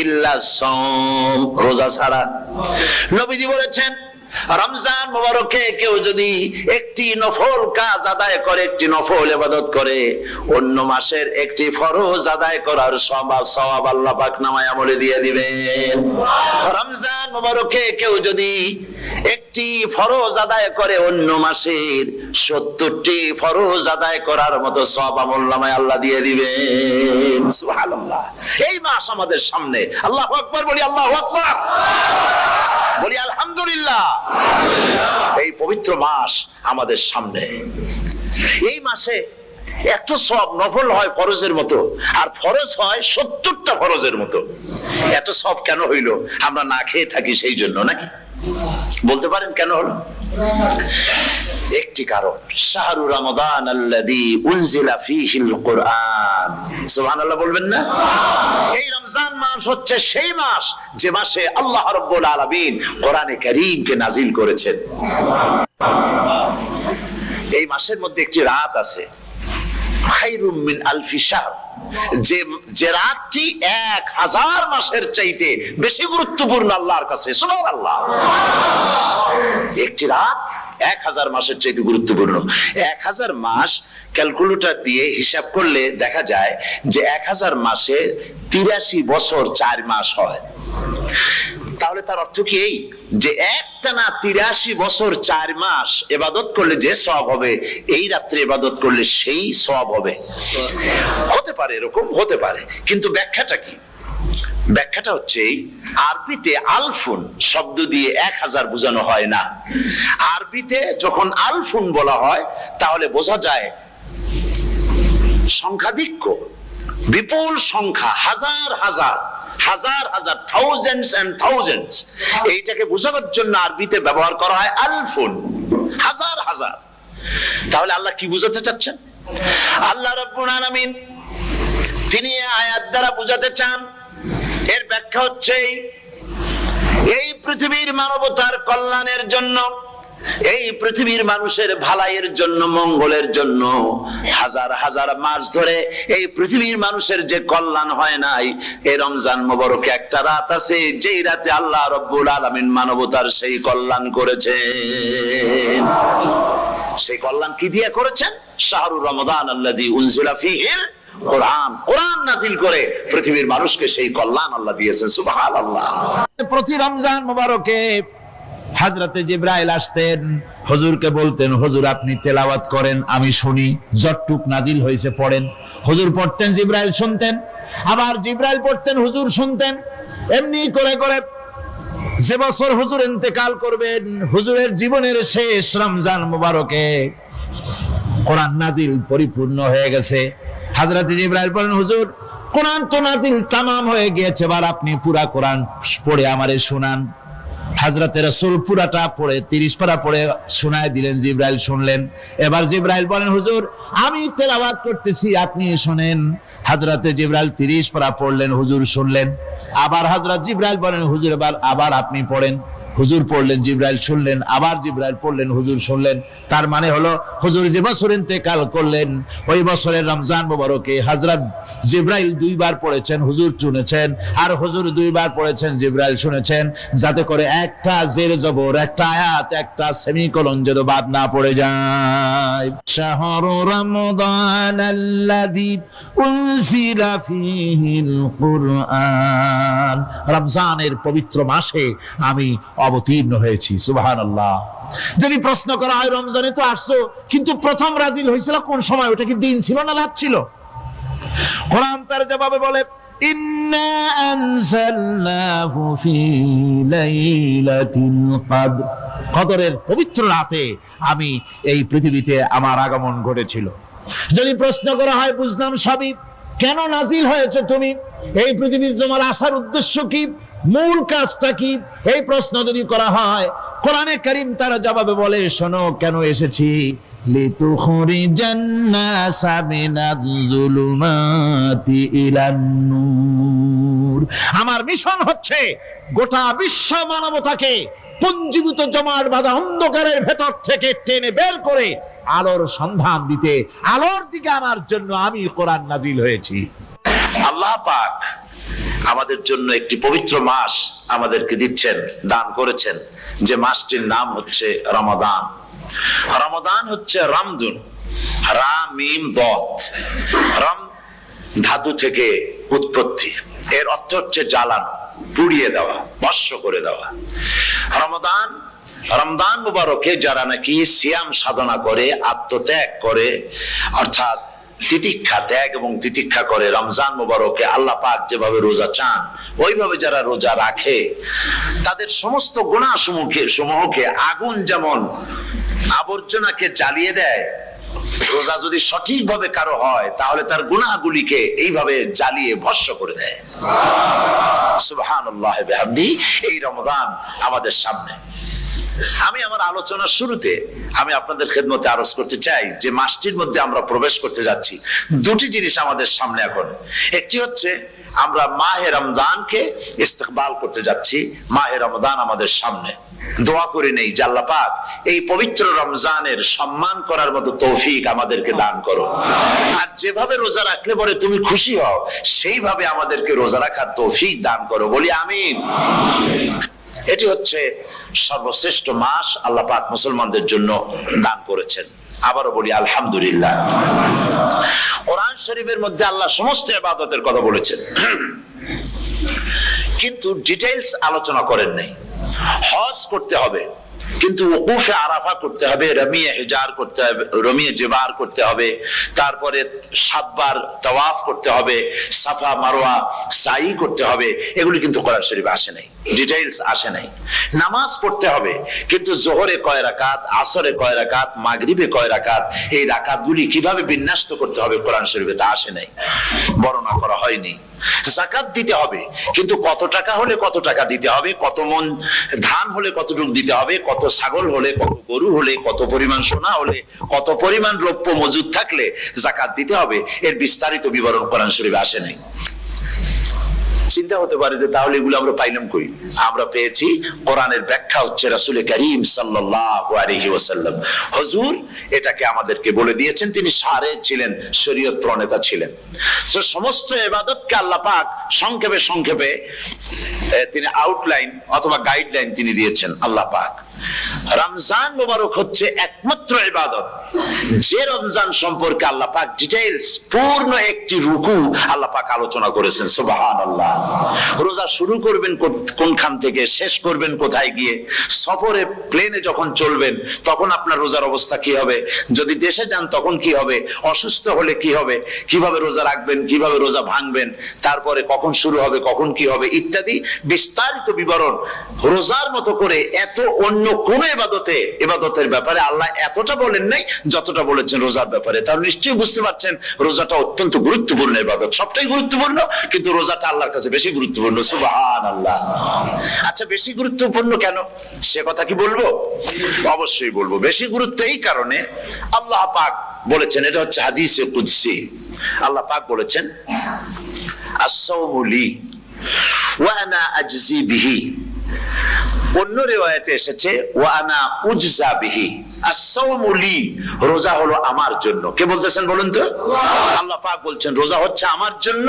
ইল্লা সাওম, রোজা ছাড়া। নবীজি বলেছেন রমজান মুবারকে কেউ যদি একটি নফল কাজ আদায় করে, একটি নফল ইবাদত করে, অন্য মাসের একটি ফরজ আদায় করার সওয়াব আল্লাহ পাক নামায়ে আমলে দিয়ে দিবেন। রমজান মুবারকে কেউ যদি একটি ফরজ আদায় করে, অন্য মাসের 70টি ফরজ আদায় করার মতো সওয়াব আমলনামায় আল্লাহ দিয়ে দিবেন। সুবহানাল্লাহ। এই মাস আমাদের সামনে। আল্লাহু আকবার বলি, আল্লাহু আকবার বলি, আলহামদুলিল্লাহ। এই পবিত্র মাস আমাদের সামনে। এই মাসে এত সব নফল হয় ফরজের মতো, আর ফরজ হয় 70টা ফরজের মতো। এত সব কেন হইল? আমরা না খেয়ে থাকি সেই জন্য নাকি? বলতে পারেন কেন হলো? একটি কারণ, শাহরু রমাদান আল্লাযী উনজিলা ফীহিল কুরআন। সুবহানাল্লাহ বলবেন না? এই রমজান মাস হচ্ছে সেই মাস যে মাসে আল্লাহ রাব্বুল আলামিন কোরআনে কারীমকে নাজিল করেছেন। এই মাসের মধ্যে একটি রাত আছে, খায়রুম মিন আলফি শাহর, যে রাতটি 1000 মাসের চাইতে বেশি গুরুত্বপূর্ণ আল্লাহর কাছে। সুবহানাল্লাহ। একটি রাত 1000 মাসের চাইতে গুরুত্বপূর্ণ। 1000 মাস ক্যালকুলেটর দিয়ে হিসাব করলে দেখা যায় যে 1000 মাসে 83 বছর 4 মাস হয়। তাহলে তার অর্থ কি এই যে একটানা 83 বছর 4 মাস ইবাদত করলে যে সওয়াব হবে, এই রাত্রে ইবাদত করলে সেই সওয়াব হবে? হতে পারে, এরকম হতে পারে, কিন্তু ব্যাখ্যাটা কি? ব্যাখ্যাটা হচ্ছে আরবিতে আলফুন শব্দ দিয়ে 1000 বোঝানো হয় না। আরবিতে যখন আলফুন বলা হয় তাহলে বোঝা যায় সংখ্যাধিক্য, বিপুল সংখ্যা, হাজার হাজার হাজার হাজার, থাউজেন্ডস এন্ড থাউজেন্ডস। এইটাকে বোঝানোর জন্য আরবিতে ব্যবহার করা হয় আলফুন, হাজার হাজার। তাহলে আল্লাহ কি বোঝাতে চাচ্ছেন? আল্লাহ রাব্বুল আলামিন তিনি আয়াত দ্বারা বোঝাতে চান, এর ব্যাখ্যা হচ্ছে এই পৃথিবীর মানবতার কল্যাণের জন্য, এই পৃথিবীর মানুষের ভালাইয়ের জন্য, মঙ্গলের জন্য হাজার হাজার মাস ধরে এই পৃথিবীর মানুষের যে কল্যাণ হয় নাই, এই রমজান মুবারকে একটা রাত আছে যেই রাতে আল্লাহ রাব্বুল আলামিন মানবতার সেই কল্যাণ করেছেন। সেই কল্যাণ কি দিয়ে করেছেন? শাহরু রমাদান আল্লাযী উনজিলা ফীহিল কোরআন, কোরআন নাযিল করে পৃথিবীর মানুষকে সেই কল্যাণ আল্লাহ দিয়েছেন। সুবহানাল্লাহ। প্রতি রমজান মুবারকে হযরতে জিবরাইল আসতেন, হুজুরকে বলতেন, হুজুর আপনি তেলাওয়াত করেন, আমি শুনি, যতটুক নাজিল হয়েছে পড়েন। হুজুর পড়তেন, জিবরাইল শুনতেন, আবার জিবরাইল পড়তেন, হুজুর শুনতেন। এমনি করে করে যে বছর হুজুর ইন্তেকাল করবেন, হুজুরের জীবনের শেষ রমজান মুবারকে কোরআন নাজিল পরিপূর্ণ হয়ে গেছে। হযরতে জিবরাইল বলেন, হুজুর কোরআন তো নাজিল তামাম হয়ে গিয়েছে, এবার আপনি পুরা কোরআন পড়ে আমারে শোনান। হযরতে রাসূল পুরাটা পড়ে 30 পারা পড়ে শোনায় দিলেন, জিবরাইল শুনলেন। এবার জিবরাইল বলেন, হুজুর আমি তেলাওয়াত করতেছি, আপনি শুনেন। হযরতে জিবরাইল 30 পারা পড়লেন, হুজুর শুনলেন। আবার হযরত জিবরাইল বলেন, হুজুর আবার আপনি পড়েন। হুজুর পড়লেন, জিবরাইল শুনলেন, আবার জিবরাইল পড়লেন, হুজুর শুনলেন। তার মানে হলো হুজুর যে বছর ইন্তেকাল করলেন, ওই বছরের রমজান মুবারকে হযরত জিবরাইল 2 বার পড়েছেন, হুজুর শুনেছেন, আর হুজুর 2 বার পড়েছেন, জিবরাইল শুনেছেন, যাতে করে একটা জের জবর, একটা আয়াত, একটা সেমিকোলন যেন বাদ না পড়ে যায়। শাহরু রমাদান আল্লাযী উনজিলা ফীহিল কুরআন, রমজানের পবিত্র মাসে আমি অবতীর্ণ হয়েছি। সুবহানাল্লাহ। যদি প্রশ্ন করা হয় রমজানে তো আসছো, কিন্তু প্রথম নাজিল হয়েছিল কোন সময়? ওটা কি দিন ছিল না রাত ছিল? কোরআন তার জবাবে বলে, ইন্না আনজালনাহু ফি লাইলাতিল কদর, কদরের পবিত্র রাতে আমি এই পৃথিবীতে আমার আগমন ঘটেছিল। যদি প্রশ্ন করা হয়, বুঝলাম সবই, কেন নাজিল হয়েছে তুমি? এই পৃথিবীতে তোমার আসার উদ্দেশ্য কি? মূল কাজটা কি? এই প্রশ্ন যদি করা হয়, কোরআনে কারীম তার জবাবে বলে, শোনো কেন এসেছি। লিতুখরিজান নাসা মিনাজ যুলুমাতি ইলান নূর, আমার মিশন হচ্ছে গোটা বিশ্ব মানবতাকে পুঞ্জীভূত জমাট বাঁধা অন্ধকারের ভেতর থেকে টেনে বের করে আলোর সন্ধান দিতে, আলোর দিকে আনার জন্য আমি কোরআন নাজিল হয়েছি। আল্লাহ পাক আমাদের জন্য একটি পবিত্র মাস আমাদেরকে দিচ্ছেন, দান করেছেন, যে মাসটির নাম হচ্ছে রমাদান। রমাদান হচ্ছে রামদুন, রা মিম দত, রাম ধাতু থেকে উৎপত্তি, এর অর্থ হচ্ছে জ্বালানো, পুড়িয়ে দেওয়া, ভস্ম করে দেওয়া। রমাদান, রমজান মুবারকে যারা নাকি সিয়াম সাধনা করে, আত্মত্যাগ করে, অর্থাৎ তিতিক্ষা, ত্যাগ এবং তিতিক্ষা করে, রমজান মুবারকে আল্লাহ পাক যেভাবে রোজা চান ওইভাবে যারা রোজা রাখে, তাদের সমস্ত গুনাহ সমূহকে আগুন যেমন আবর্জনাকে জ্বালিয়ে দেয়, রোজা যদি সঠিকভাবে কারো হয় তাহলে তার গুনাহগুলিকে এইভাবে জ্বালিয়ে ভস্ম করে দেয়। সুবহানাল্লাহ ওয়া বিহামদিহি। এই রমাদান আমাদের সামনে। আমি আমার আলোচনার শুরুতে আমি আপনাদের খেদমতে আরজ করতে চাই যে মাসটির মধ্যে আমরা প্রবেশ করতে যাচ্ছি, দুটি জিনিস আমাদের সামনে এখন। একটি হচ্ছে আমরা মাহে রমজানকে ইস্তেকবাল করতে যাচ্ছি, মাহে রমজান আমাদের সামনে। দোয়া করে নেই যে আল্লাহ পাক এই পবিত্র রমজানের সম্মান করার মতো তৌফিক আমাদেরকে দান করো, আর যেভাবে রোজা রাখলে পরে তুমি খুশি হও সেইভাবে আমাদেরকে রোজা রাখার তৌফিক দান করো, বলি আমিন। এটি হচ্ছে সর্বশ্রেষ্ঠ মাস আল্লাহ পাক মুসলমানদের জন্য দান করেছেন। আবারও বলি আলহামদুলিল্লাহ। কোরআন শরীফের মধ্যে আল্লাহ সমস্ত ইবাদতের কথা বলেছেন, কিন্তু ডিটেইলস আলোচনা করেন নাই। হজ করতে হবে, কিন্তু ওকুফে আরাফা করতে হবে, রমিয়ে হিজার করতে হবে, রমিয়ে জিবার করতে হবে, তারপরে 7 বার তাওয়াফ করতে হবে, সাফা মারওয়া সাই করতে হবে। এগুলি কিন্তু কোরআন শরীফে আসে নাই, ডিটেইলস আসে নাই। নামাজ পড়তে হবে, কিন্তু জোহরে কয় রাকাত, আসরে কয় রাকাত, মাগরিবে কয় রাকাত, এই রাকাতগুলি কিভাবে বিন্যস্ত করতে হবে কোরআন শরীফে তা আসে নাই, বর্ণনা করা হয়নি। যাকাত দিতে হবে, কিন্তু কত টাকা হলে কত টাকা দিতে হবে, কত মন ধান হলে কতটুকু দিতে হবে, কত ছাগল হলে, কত গরু হলে, কত পরিমাণ সোনা হলে, কত পরিমাণ দ্রব্য মজুদ থাকলে যাকাত দিতে হবে, এর বিস্তারিত বিবরণ কোরআন শরীফে আসে নাই। চিন্তা হতে পারে যে তাহলে এগুলো আমরা পাইলাম কই? আমরা পেয়েছি কোরআনের ব্যাখ্যা হচ্ছে রাসূল করিম সাল্লাল্লাহু আলাইহি ওয়াসাল্লাম, হুজুর এটাকে আমাদেরকে বলে দিয়েছেন। তিনি শারে ছিলেন, শরীয়ত প্রণেতা ছিলেন। তো সমস্ত ইবাদতকে আল্লাহ পাক সংক্ষেপে সংক্ষেপে তিনি আউটলাইন অথবা গাইডলাইন তিনি দিয়েছেন আল্লাহ পাক। রমজান মুবারক হচ্ছে একমাত্র ইবাদত যে রমজান সম্পর্কে আল্লাহ পাক ডিটেইলস পূর্ণ একটি রুকু আল্লাহ পাক আলোচনা করেছেন। সুবহানাল্লাহ। রোজা শুরু করবেন কোনখান থেকে, শেষ করবেন কোথায় গিয়ে, সফরে প্লেনে যখন চলবেন তখন আপনার রোজার অবস্থা কি হবে, যদি দেশে যান তখন কি হবে, অসুস্থ হলে কি হবে, কিভাবে রোজা রাখবেন, কিভাবে রোজা ভাঙবেন, তারপরে কখন শুরু হবে, কখন কি হবে ইত্যাদি বিস্তারিত বিবরণ। রোজার মতো করে এত অন্য কোন ইবাদতের ব্যাপারে আল্লাহ এতটা বলেন নাই যতটা বলেছেন রোজার ব্যাপারে। তাহলে নিশ্চয়ই বুঝতে পারছেন রোজাটা অত্যন্ত গুরুত্বপূর্ণ ইবাদত। সবটাই গুরুত্বপূর্ণ, কিন্তু রোজাটা আল্লাহর কাছে বেশি গুরুত্বপূর্ণ। সুবহানাল্লাহ। আচ্ছা, বেশি গুরুত্বপূর্ণ কেন সে কথা কি বলবো? অবশ্যই বলবো। বেশি গুরুত্ব এই কারণে, আল্লাহ পাক বলেছেন, এটা হচ্ছে হাদিসে কুদসি। আল্লাহ পাক বলেছেন, আস-সাওমু লি ওয়া আনা আজজি বিহি। অন্য রিওয়ায়াতে এসেছে ওয়া আনা উজজা বিহি। আস-সাওমু লি, রোজা হলো আমার জন্য। কে বলতেছেন বলুন তো? আল্লাহ পাক বলছেন রোজা হচ্ছে আমার জন্য,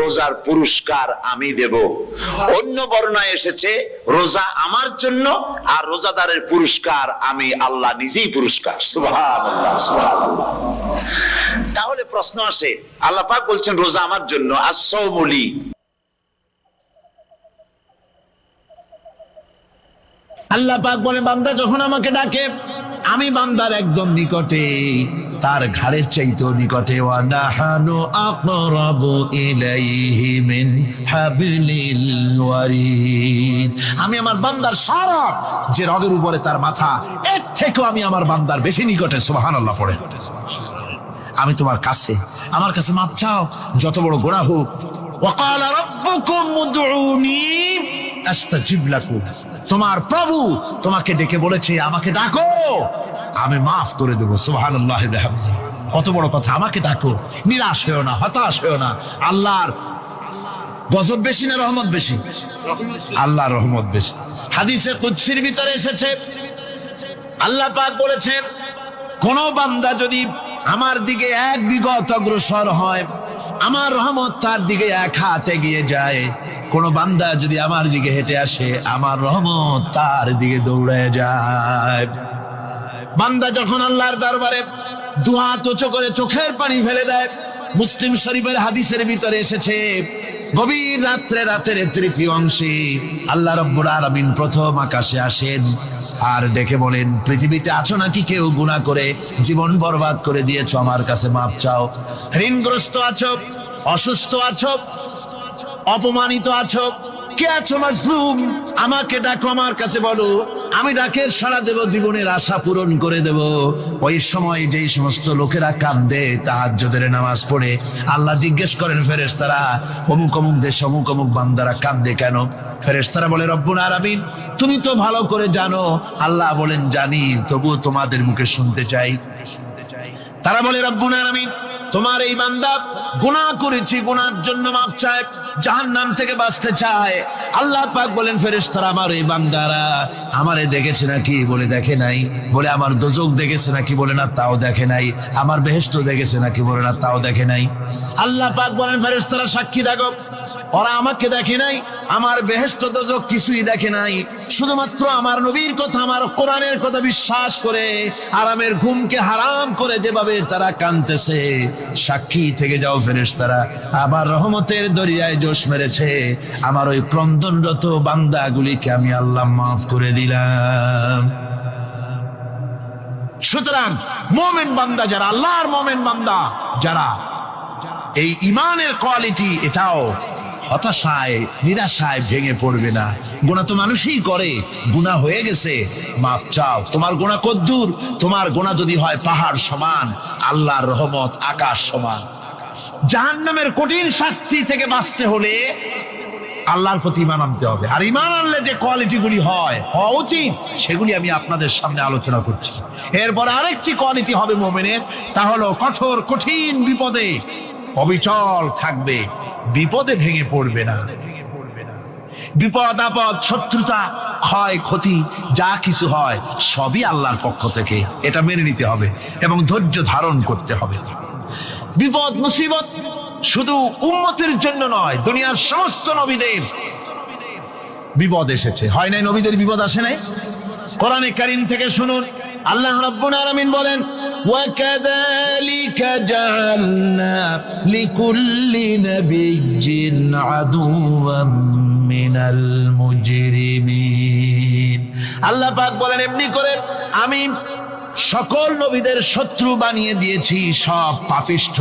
রোজার পুরস্কার আমি দেব। অন্য বর্ণনায় এসেছে রোজা আমার জন্য আর রোজাদারের পুরস্কার আমি আল্লাহ নিজেই পুরস্কার। সুবহানাল্লাহ, সুবহানাল্লাহ। তাহলে প্রশ্ন আসে, আল্লাহ পাক বলছেন রোজা আমার জন্য, আস-সাওমু লি। আল্লাহ পাক বলে বান্দা যখন আমাকে ডাকে আমি বান্দার একদম নিকটে, তার ঘাড়ের চাইতেও নিকটে। ওয়া নাহানু আকরাবু ইলাইহি মিন হাবলিল ওয়ারিদ। আমি আমার বান্দার সারা যে রগের উপরে তার মাথা, এর থেকেও আমি আমার বান্দার বেশি নিকটে। সুবহানাল্লাহ পড়ে। আমি তোমার কাছে, আমার কাছে মাপ চাও, যত বড় গুনাহ হোক। ওয়া ক্বালা রাব্বুকুম উদউনি আস্তাজিব লাকুম। তোমার প্রভু তোমাকে ডেকে বলেছে আমাকে ডাকো, আমি মাফ করে দেবো। সুবহানাল্লাহ। কত বড় কথা, আমাকে ডাকো, নিরাশ হয়েও না, হতাশ হয়েও না। আল্লাহর গজব বেশি না রহমত বেশি? আল্লাহর রহমত বেশি। হাদিসে কুদসির ভিতরে এসেছে, আল্লাহ পাক বলেছেন কোন বান্দা যদি আমার দিকে 1 বিঘত অগ্রসর হয়, আমার রহমত তার দিকে এক হাত এগিয়ে যায়। কোন বান্দা যদি আমার দিকে হেঁটে আসে, আমার রহমত তার দিকে দৌড়ে যায়। বান্দা যখন আল্লাহর দরবারে দুহাত উঁচু করে চোখের পানি ফেলে দেয়, মুসলিম শরীফের হাদিসের ভিতরে এসেছে, গভীর রাত্রে, রাতের তৃতীয় অংশে আল্লাহ রাব্বুল আলামিন প্রথম আকাশে আসেন আর ডেকে বলেন, পৃথিবীতে আছো নাকি কেউ গুনাহ করে জীবন বরবাদ করে দিয়েছো, আমার কাছে মাপ চাও। ঋণগ্রস্ত আছো, অসুস্থ আছো, অপমানিত আছো, কে আছো মাজলুম, আমাকে ডাকো, আমার কাছে বলো, আমি ডাকের সাড়া দেব, জীবনের আশা পূরণ করে দেব। ওই সময় যেই সমস্ত লোকেরা কাঁদে তাহাজ্জুদের নামাজ পড়ে, আল্লাহ জিজ্ঞেস করেন ফেরেশতারা, অমুক অমুক দেশ অমুক অমুক বান্দারা কাঁদে কেন? ফেরেশতারা বলে, রব্বুল আলামিন তুমি তো ভালো করে জানো। আল্লাহ বলেন, জানি, তবুও তোমাদের মুখে শুনতে চাই। তারা বলে, রব্বুল আলামিন তোমার এই বান্দা গুনাহ করেছি, গুনার জন্য মাফ চায়, জাহান্নাম থেকে বাঁচতে চায়। আল্লাহ পাক বলেন, ফেরেশতারা আমার এই বান্দারা আমারে দেখেছে নাকি? বলে দেখে নাই। বলে আমার দোজখ দেখেছে নাকি? বলে না, তাও দেখে নাই। আমার বেহেশত দেখেছে নাকি? বলে না, তাও দেখে নাই। আল্লাহ পাক বলেন, ফেরেশতারা সাক্ষী থাকো, ওরা আমাকে দেখে নাই, আমার বেহেশত দোজখ কিছুই দেখে নাই, শুধুমাত্র আমার নবীর কথা, আমার কোরআনের কথা বিশ্বাস করে আরামের ঘুমকে হারাম করে যেভাবে তারা কাঁদতেছে, সাক্ষী থেকে যাও ফেরেশতারা, আবার রহমতের দরিয়ায় জোশ মেরেছে, আমার ওই ক্রন্দনরত বান্দাগুলিকে আমি আল্লাহ মাফ করে দিলাম। সুতরাং মুমিন বান্দা যারা, আল্লাহর মুমিন বান্দা যারা, এই ইমানের কোয়ালিটি, এটাও হতাশায় নিরাশায় ভেঙে পড়বে না। গুনাহ তো মানুষই করে, গুনাহ হয়ে গেছে, মাপ চাও। তোমার গুনাহ কদ্দূর? তোমার গুনাহ যদি হয় পাহাড় সমান, আল্লাহর রহমত আকাশ সমান। জাহান্নামের কঠিন শাস্তি থেকে বাঁচতে হলে আল্লাহর প্রতি ঈমান আনতে হবে। আর ঈমান আনলে যে কোয়ালিটি গুলি হওয়া উচিত, সেগুলি আমি আপনাদের সামনে আলোচনা করছি। এরপরে আরেকটি কোয়ালিটি হবে মুমিনের, তা হলো কঠোর কঠিন বিপদে অবিচল থাকবে, বিপদে ভেঙে পড়বে না। বিপদ আপদ, শত্রুতা, ক্ষয় ক্ষতি যা কিছু হয় সবই আল্লাহর পক্ষ থেকে, এটা মেনে নিতে হবে এবং ধৈর্য ধারণ করতে হবে। বিপদ মুসিবত শুধু উম্মতের জন্য নয়, দুনিয়ার সমস্ত নবীদের বিপদ এসেছে, হয় নাই? নবীদের বিপদ আসে নাই? কোরআনে কারীম থেকে শুনুন, আল্লাহ রাব্বুল আলামিন বলেন, وَكَذَلِكَ جَعَلْنَا لِكُلِّ نَبِيٍّ عَدُوًّا مِنَ الْمُجْرِمِينَ। আল্লাহ পাক বলেন, এমনি করে আমি সকল নবীদের শত্রু বানিয়ে দিয়েছি সব পাপিষ্ঠ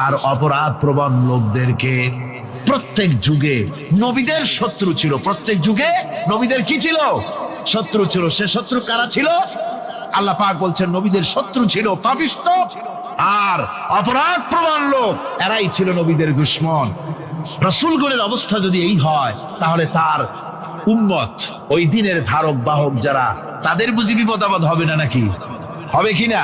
আর অপরাধ প্রবণ লোকদেরকে। প্রত্যেক যুগে নবীদের শত্রু ছিল, প্রত্যেক যুগে নবীদের কি ছিল? শত্রু ছিল। সে শত্রু কারা ছিল? আল্লাহ পাক বলছেন, নবীদের শত্রু ছিল পাপিষ্ঠ আর অপরাধ প্রবণ লোক, এরাই ছিল নবীদের দুশমন। রাসূলগণের অবস্থা যদি এই হয়, তাহলে তার উম্মত, ওই দিনের ধারক বাহক যারা, তাদের বুঝি বিপদ আপদ হবে না নাকি? হবে কিনা?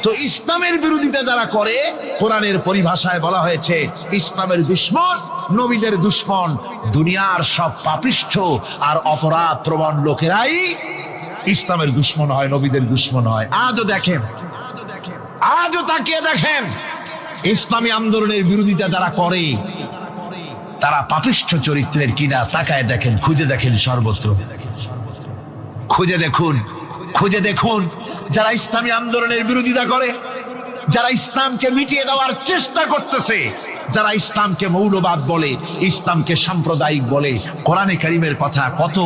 তো ইসলামের বিরোধিতা যারা করে, কোরআনের পরিভাষায় বলা হয়েছে ইসলামের দুশমন, নবীদের দুশমন। দুনিয়ার সব পাপিষ্ঠ আর অপরাধ প্রবণ লোকেরাই ইসলামের দুশমন হয়, নবীদের দুশমন হয়। আজও দেখেন, আজও তাকিয়ে দেখেন, ইসলামী আন্দোলনের বিরোধিতা যারা করে তারা পাপিষ্ঠ চরিত্রের কিনা, তাকায় দেখেন, খুঁজে দেখেন, সর্বত্র খুঁজে দেখুন, খুঁজে দেখুন। যারা ইসলামী আন্দোলনের বিরোধিতা করে, যারা ইসলামকে মিটিয়ে দেওয়ার চেষ্টা করতেছে, যারা ইসলামকে মৌলবাদ বলে, ইসলামকে সাম্প্রদায়িক বলে, কোরআনে কারীমের কথা কত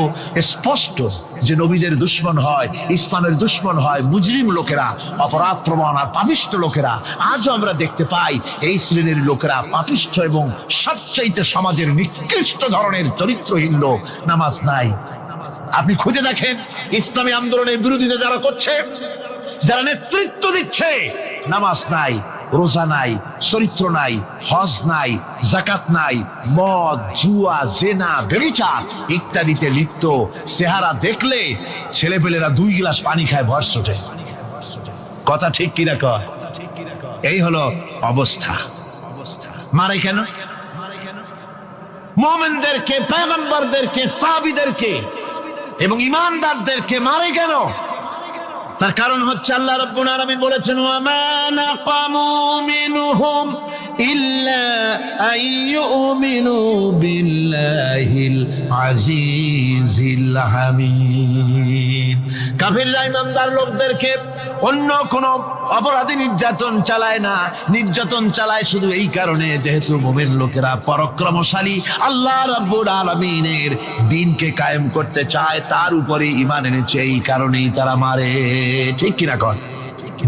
স্পষ্ট যে নবীদের দুশমন হয়, ইসলামের দুশমন হয় মুজরিম লোকেরা, অপরাধ প্রবণ আর পাপিষ্ঠ লোকেরা। আজও আমরা দেখতে পাই এই শ্রেণীর লোকেরা পাপিষ্ঠ এবং সবচাইতে সমাজের নিকৃষ্ট ধরনের চরিত্রহীন লোক। নামাজ নাই। আপনি খুঁজে দেখেন, ইসলামী আন্দোলনের বিরোধিতা যারা করছে, যারা নেতৃত্ব দিচ্ছে, নামাজ নাই, রোজা নাই, চরিত্র নাই, হজ নাই, যাকাত নাই, মদ, জুয়া, জেনা, ব্যভিচার ইত্যাদিতে লিপ্ত। চেহারা দেখলে ছেলেপেলেরা 2 গ্লাস পানি খায় ভর ছোটে। কথা ঠিক কিনা কয়? এই হলো অবস্থা। মারে কেন? মুমিনদেরকে, পয়গম্বরদেরকে, সাহাবীদেরকে এবং ঈমানদারদেরকে মারে কেন? তার কারণ হচ্ছে আল্লাহ রাব্বুল আলামিন বলেছেন, ওয়া মা নাকামু মিনহুম ইল্লা আইয়ুমিনু বিল্লাহিল আজিজিল হামিদ। কাফিররা ঈমানদার লোকদেরকে অন্য কোন অপরাধী নির্যাতন চালায় না, নির্যাতন চালায় শুধু এই কারণে যেহেতু মুমিন লোকেরা পরাক্রমশালী, আল্লাহ রাব্বুল আলামিনের দ্বীনকে কায়েম করতে চায়, তার উপরে ঈমান এনেছে, এই কারণেই তারা মারে। ঠিক কিনা কর?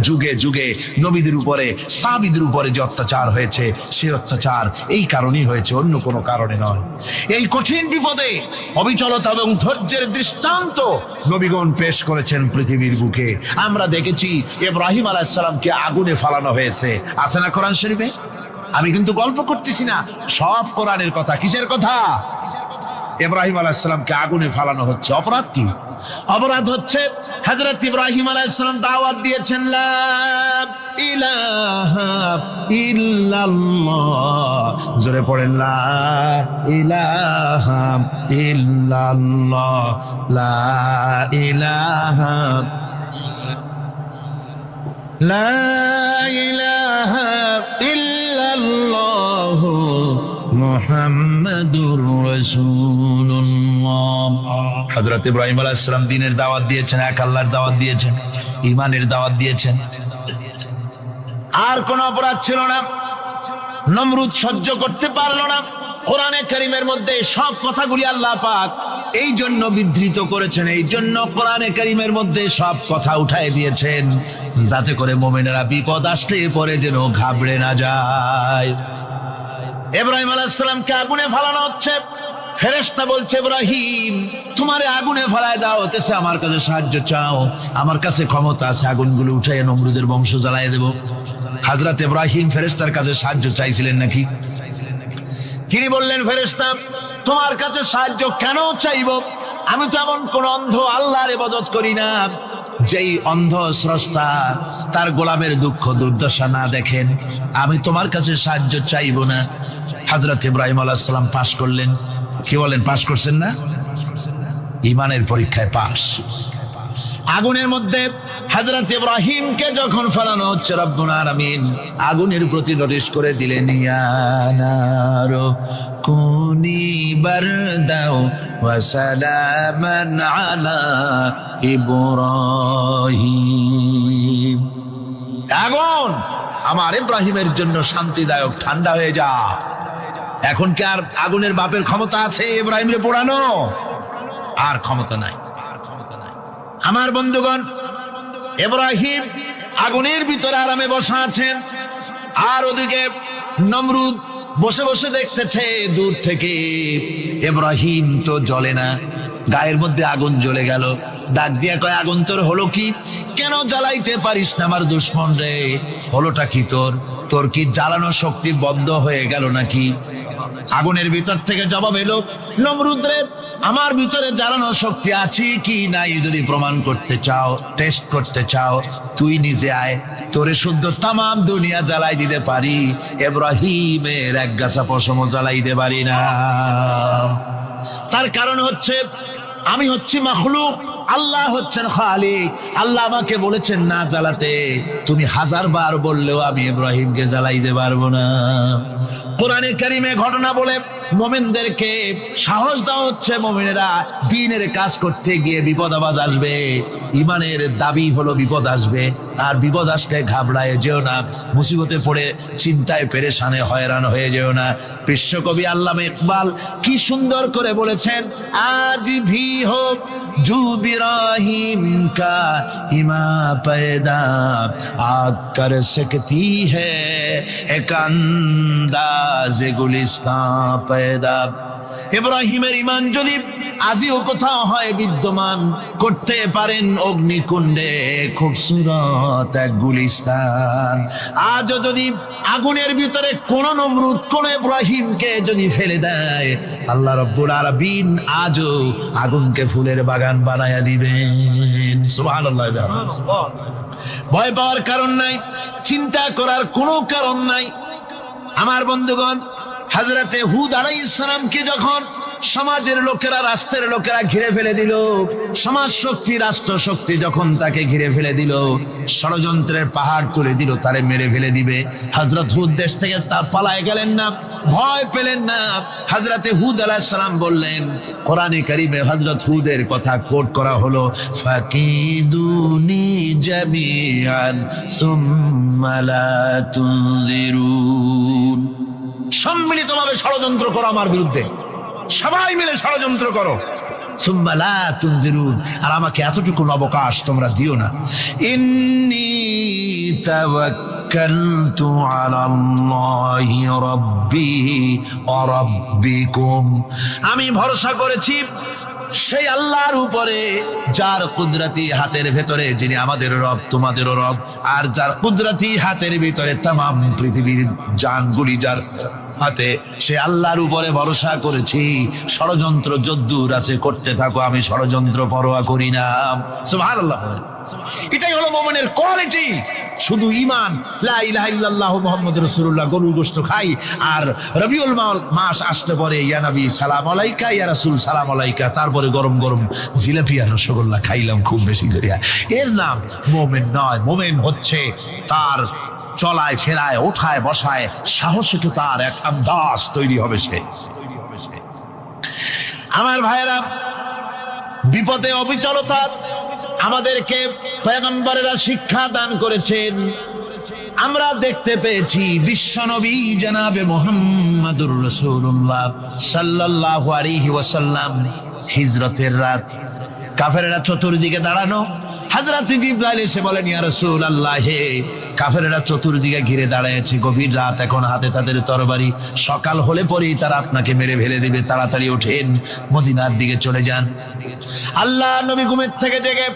যুগে যুগে নবীদের উপরে, সাহাবীদের উপরে যে অত্যাচার হয়েছে, সে অত্যাচার এই কারণেই হয়েছে, অন্য কোনো কারণে নয়। এই কঠিন বিপদে অবিচলতা এবং ধৈর্যের দৃষ্টান্ত নবীগণ পেশ করেছেন পৃথিবীর বুকে। আমরা দেখেছি ইব্রাহিম আলাইহিস সালামকে আগুনে ফালানো হয়েছে, আছে না কোরআন শরীফে? আমি কিন্তু গল্প করতেছি না, সব কোরআনের কথা। কিসের কথা? ইব্রাহিম আলাইহিস সালামকে আগুনে ফালানো হচ্ছে। অপরাধ কি? অপরাধ হচ্ছে হযরত ইব্রাহিম আলাইহিস সালাম দাওয়াত দিয়েছেন লা ইলাহা ইল্লাল্লাহ। জোরে পড়েন লা ইলাহা ইল্লাল্লাহ, লা ইলাহা লা ইলাহা ইল্লাল্লাহ মুহাম্মাদুর রাসূলুল্লাহ। হযরত ইব্রাহিম আলাইহিস সালাম দ্বীনের দাওয়াত দিয়েছেন, এক আল্লাহর দাওয়াত দিয়েছেন, ঈমানের দাওয়াত দিয়েছেন। আর কোন অপরাধ ছিল না। নমরুদ সহ্য করতে পারল না। কোরআনে কারীমের মধ্যে সব কথাগুলি আল্লাহ পাক এই জন্য বিধৃত করেছেন, এই জন্য কোরআনে কারীমের মধ্যে সব কথা উঠায় দিয়েছেন, যাতে করে মুমিনেরা বিপদ আসলে পরে যেন ঘাবড়ে না যায়। ইব্রাহিম আলাইহিস সালামকে আগুনে ফালানো হচ্ছে। ফেরেশতা বলছে, ইব্রাহিম তোমারে আগুনে ফালায় দাও, হতেছে আমার কাছে সাহায্য চাও, আমার কাছে ক্ষমতা আছে, আগুনগুলো উঠাইয়া নমরুদের বংশ জ্বালায় দেব। হযরত ইব্রাহিম ফেরেশতার কাছে সাহায্য চাইছিলেন নাকি? তিনি বললেন, ফেরেশতা তোমার কাছে সাহায্য কেন চাইব? আমি তো এমন কোন অন্ধ আল্লাহর ইবাদত করি না যেই অন্ধ স্রষ্টা তার গোলামের দুঃখ দুর্দশা না দেখেন। আমি তোমার কাছে সাহায্য চাইব না। হযরত ইব্রাহিম আলাইহিস সালাম পাশ করলেন। কি বলেন, পাশ করছেন না? ঈমানের পরীক্ষায় পাশ। আগুনের মধ্যে হযরত ইব্রাহিমকে যখন ফেলানো হচ্ছে, রব্বুল আলামিন আগুনের প্রতি নোটিশ করে দিলেন, ইয়া নারু কুনি বারদাও ওয়া সালামান আলা ইব্রাহিম। আগুন আমার ইব্রাহিমের জন্য শান্তিদায়ক, ঠান্ডা হয়ে যা। এখন কি আর আগুনের বাপের ক্ষমতা আছে ইব্রাহিমকে পোড়ানো? আর ক্ষমতা নাই। আমার বন্ধুগণ, ইব্রাহিম আগুনের ভিতরে আরামে বসা আছেন, আর ওদিকে নমরুদ বসে বসে দেখতেছে দূর থেকে। ইব্রাহিম তো জ্বলে না, গায়ের মধ্যে আগুন জ্বলে গেল। ডাক দিয়া কয়, আগুন তোর হলো কি? কেন জ্বালাইতে পারিস না আমার দুশমন রে? হলোটা কি তোর? তোর কি জ্বালানো শক্তি বন্ধ হয়ে গেল নাকি? আগুনের ভিতর থেকে জবাব এলো, নমরুদ রে, আমার ভিতরে জ্বালানো শক্তি আছে কি নাই যদি প্রমাণ করতে চাও, টেস্ট করতে চাও, তুই নিজে আয়, তোরে শুদ্ধ তামাম দুনিয়া জ্বালাই দিতে পারি, ইব্রাহিমের এক গাছা পশমও জ্বালাইতে পারি না। তার কারণ হচ্ছে আমি হচ্ছি মাখলুক, আল্লাহ হচ্ছেন খালিক। আল্লাহ আমাকে বলেছেন না জ্বালাতে, তুমি 1000 বার বললেও আমি ইব্রাহিমকে জ্বালাইতে পারবো না। কোরআনে কারীমে ঘটনা বলে মুমিনদেরকে সাহস দেওয়া হচ্ছে, মুমিনেরা দ্বীনের কাজ করতে গিয়ে বিপদ আবাজ আসবে, ঈমানের দাবি হলো বিপদ আসবে, আর বিপদ আসলে ঘাবড়ায় যেও না, মুসিবতে পড়ে চিন্তায় পেরেশানে হয়রান হয়ে যেও না। বিশ্বকবি আল্লামা ইকবাল কি সুন্দর করে বলেছেন, আজ ভি হোক জু ইব্রাহিম কা ইমা पैदा आग कर सकती है एक अंदाज गुलिस्तां पैदा। ইব্রাহিমের ঈমান যদি আজিও কোথাও হয় বিদ্যমান, করতে পারেন অগ্নিকুণ্ডে খুবসুরত এক গুলিস্তান। আজও যদি আগুনের ভিতরে কোন নমরুদ কোন ইব্রাহিমকে যদি ফেলে দেয়, আল্লাহ রাব্বুল আলামিন আজও আগুনকে ফুলের বাগান বানায়া দিবেন। সুবহানাল্লাহ। ভয় পাওয়ার কারণ নাই, চিন্তা করার কোনো কারণ নাই। আমার বন্ধুগণ, হযরতে হুদ আলাইহিস সালামকে যখন সমাজের লোকেরা, রাষ্ট্রের লোকেরা ঘিরে ফেলে দিল, সমাজ শক্তি, রাষ্ট্র শক্তি যখন তাকে ঘিরে ফেলে দিল, ষড়যন্ত্রের পাহাড় তুলে দিল, তারে মেরে ফেলে দিবে, হযরত হুদ দেশ থেকে তা পালায় গেলেন না, ভয় পেলেন না। হযরতে হুদ আলাইহিস সালাম বললেন, কোরআনে কারীমে হযরত হুদের কথা কোট করা হলো, ফাকিদুনি জামিআন সুম্মা লা তুনজিরুন। সম্মিলিতভাবে ষড়যন্ত্র করো আমার বিরুদ্ধে, সবাই মিলে ষড়যন্ত্র করো, সুম্মা লা তুনজিরুন, আর আমাকে এতটুকু অবকাশ তোমরা দিও না। ইন্নী তাওয়াক্কালতু আলাল্লাহি রাব্বি ওয়া রাব্বিকুম, আমি ভরসা করেছি সেই আল্লাহর উপরে যার কুদরতি হাতের ভেতরে, যিনি আমাদের রব তোমাদেরও রব, আর যার কুদরতি হাতের ভিতরে তামাম পৃথিবীর জানগুলি যার হাতে, সে আল্লাহর উপরে ভরসা করেছি। ষড়যন্ত্র যদ্দূর আছে করতে থাকো, আমি ষড়যন্ত্র পরোয়া করি না। সুবহানাল্লাহ। এটাই হলো মুমিনের কোয়ালিটি। শুধু ঈমান, লা ইলাহা ইল্লাল্লাহু মুহাম্মাদুর রাসূলুল্লাহ, গরুর গোশত খাই, আর রবিউল মাস আসতে পরে ইয়া নবী সালাম আলাইকা, ইয়া রাসূল সালাম আলাইকা, তারপরে গরম গরম জিলাপি আর রসগোল্লা খাইলাম খুব বেশি করিয়া, এর নাম মুমিন নয়। মুমিন হচ্ছে তার চলায় ফেরায়, ওঠায় বসায় সাহসিকতার তার এক আন্দাজ তৈরি হবে সে। আমার ভাইয়েরা, বিপদে অবিচলতা আমাদেরকে পয়গম্বরেরা শিক্ষা দান করেছেন। আমরা দেখতে পেয়েছি বিশ্বনবী জনাবে মুহাম্মাদুর রাসূলুল্লাহ সাল্লাল্লাহু আলাইহি ওয়াসাল্লাম হিজরতের রাত, কাফেররা চতুর্দিকে দাঁড়ানো, হযরত জিবরাইল এসে বলেন, ইয়া রাসূলুল্লাহ, হে কাফেররা চতুর্দিকে ঘিরে দাঁড়িয়েছে, গভীর রাত, এখন হাতে তাদের তরবারি, সকাল হলে পরেই তারা আপনাকে মেরে ফেলে দিবে, তাড়াতাড়ি ওঠেন, মদিনার দিকে চলে যান। আল্লাহ নবী ঘুমের থেকে জেগে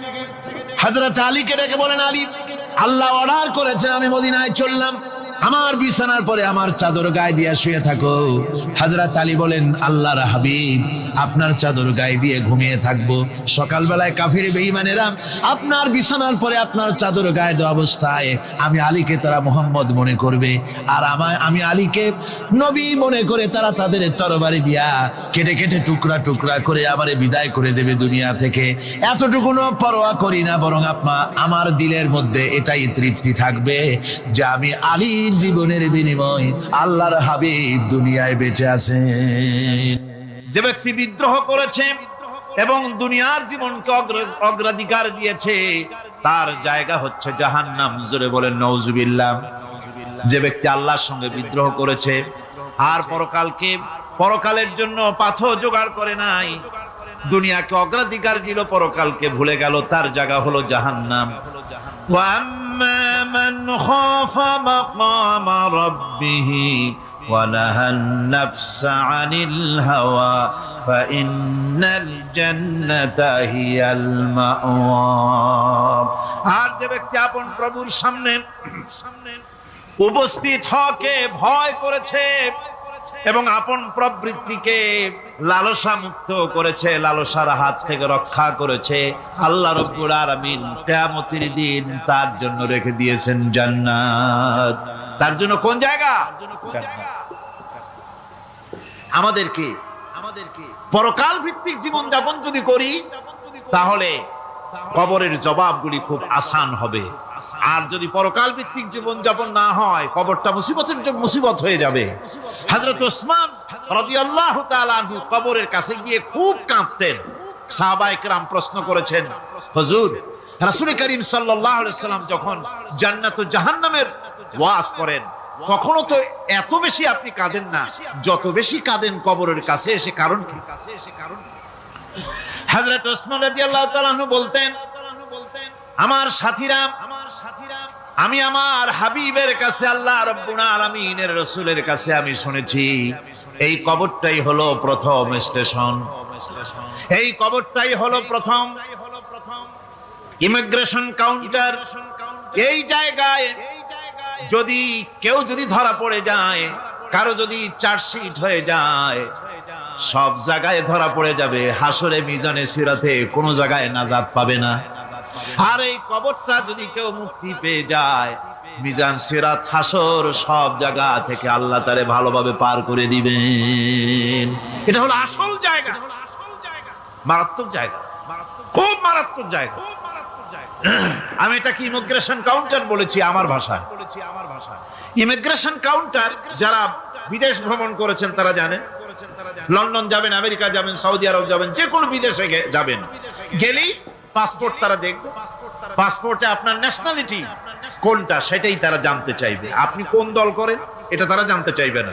হযরত আলীকে ডেকে বলেন, আলী, আল্লাহ অর্ডার করেছেন, আমি মদিনায় চললাম, আমার বিছানার পরে আমার চাদর গায়ে দিয়ে শুয়ে থাকো। হযরত আলী বলেন, আল্লাহর হাবিব, আপনার চাদর গায়ে দিয়ে ঘুমিয়ে থাকবো, সকালবেলায় কাফির বেঈমানেরা আপনার বিছানার পরে আপনার চাদর গায়ে দেওয়া অবস্থায় আমি আলীকে তারা মুহাম্মদ মনে করবে, আর আমি আলীকে নবী মনে করে তারা তাদের তরবারি দিয়া কেটে কেটে টুকরা টুকরা করে আমারে বিদায় করে দেবে দুনিয়া থেকে। এতটুকুনো পরোয়া করি না, বরং আমার দিলের মধ্যে এটাই তৃপ্তি থাকবে যে আমি আলীর জীবনের বিনিময় আল্লাহর হাবিব দুনিয়ায় বেঁচে আছেন। যে ব্যক্তি বিদ্রোহ করেছে এবং দুনিয়ার জীবনকে অগ্রাধিকার দিয়েছে, তার জায়গা হচ্ছে জাহান্নাম। জোরে বলেন নাউজুবিল্লাহ। যে ব্যক্তি আল্লাহর সঙ্গে বিদ্রোহ করেছে আর পরকালের জন্য পাথর জোগাড় করে নাই, দুনিয়াকে অগ্রাধিকার দিল, পরকালকে ভুলে গেল, তার জায়গা হলো জাহান্নাম। وَأَمَّا مَنْ خَافَ مَقَامَ رَبِّهِ وَنَهَى النَّفْسَ عَنِ الْهَوَى فَإِنَّ الْجَنَّةَ هِيَ الْمَأْوَى। আর যে ব্যক্তি আপন প্রভুর সামনে উপস্থিত হওয়াকে ভয় করেছে এবং আপন প্রবৃত্তিকে লালসা মুক্ত করেছে, লালসার হাত থেকে রক্ষা করেছে, আল্লাহ রাব্বুল আলামিন কিয়ামতের দিন তার জন্য রেখে দিয়েছেন জান্নাত। তার জন্য কোন জায়গা? আমাদেরকে পরকাল ভিত্তিক জীবন যাপন যদি করি, তাহলে কবরের জবাবগুলি খুব আসান হবে। আর যদি পরকাল ভিত্তিক জীবন যাপন না হয়, কবরটা মুসিবত হয়ে যাবে। হযরত ওসমান রাদিয়াল্লাহু তাআলা আনহু কবরের কাছে গিয়ে খুব কাঁদতেন। সাহাবায়ে কেরাম প্রশ্ন করেছেন, হুজুর, রাসূল করিম সাল্লাল্লাহু আলাইহি ওয়াসাল্লাম যখন জান্নাত ও জাহান্নামের ওয়াজ করেন, কখনো তো এত বেশি আপনি কাঁদেন না, যত বেশি কাঁদেন কবরের কাছে এসে, কারণ কি? হযরত ওসমান রাদিয়াল্লাহু তাআলা আনহু বলতেন, আমার সাথীরা, আমি আমার হাবিবের কাছে, আল্লাহ রাব্বুল আলামিনের রাসূলের কাছে আমি শুনেছি, এই কবরটাই হলো প্রথম স্টেশন, এই কবরটাই হলো প্রথম ইমিগ্রেশন কাউন্টার। এই জায়গায় যদি কেউ ধরা পড়ে যায়, কারো যদি চার্জশিট হয়ে যায়, সব জায়গায় ধরা পড়ে যাবে, হাসরে মিজানে সিরাতে কোনো জায়গায় নাজাত পাবে না। আর এই কবরটা যদি কেউ মুক্তি পেয়ে যায়, মিজান, সিরাত, হাসর সব জায়গা থেকে আল্লাহ তারে ভালোভাবে পার করে দিবেন। এটা হলো আসল জায়গা, মারাত্মক জায়গা, খুব মারাত্মক জায়গা। আমি এটাকে ইমিগ্রেশন কাউন্টার বলেছি আমার ভাষায়। ইমিগ্রেশন কাউন্টার যারা বিদেশ ভ্রমণ করেছেন তারা জানেন। লন্ডন যাবেন, আমেরিকা যাবেন, সৌদি আরব যাবেন, যে কোনো বিদেশে যাবেন, গেলেই পাসপোর্ট তারা দেখবে। পাসপোর্টে আপনার ন্যাশনালিটি কোনটা সেটাই তারা জানতে চাইবে। আপনি কোন দল করেন এটা তারা জানতে চাইবে না।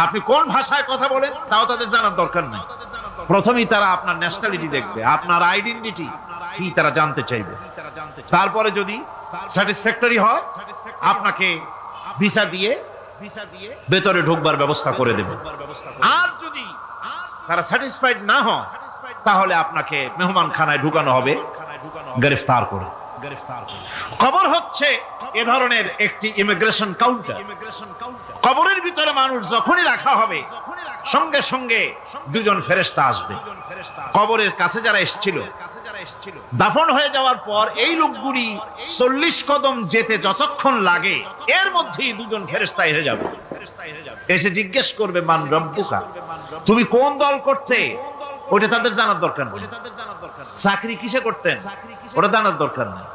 আপনি কোন ভাষায় কথা বলেন তাও তাদের জানার দরকার নেই। প্রথমেই তারা আপনার ন্যাশনালিটি দেখবে, আপনার আইডেন্টিটি কি তারা জানতে চাইবে। তারপরে যদি স্যাটিসফ্যাক্টরি হয় আপনাকে ভিসা দিয়ে ভেতরে ঢুকবার ব্যবস্থা করে দেবে। আর যদি তারা স্যাটিসফাইড না হয় তাহলে আপনাকে মেহমানখানায় ঢুকানো হবে গ্রেফতার করে। কবর হচ্ছে এ ধরনের একটি ইমিগ্রেশন কাউন্টার। কবরের ভিতরে মানুষ যখনই রাখা হবে সঙ্গে সঙ্গে দুজন ফেরেশতা আসবে। কবরের কাছে যারা এসেছিল দাফন হয়ে যাওয়ার পর এই লোকগুলি 40 কদম যেতে যতক্ষণ লাগে এর মধ্যেই দুজন ফেরেশতা এসে যাবে। এসে জিজ্ঞেস করবে, মান রব্বুকা, তুমি কোন দল করতে? ওটা তাদের জানার দরকার নেই। চাকরি কিসে করতেন ওটা জানার দরকার নেই।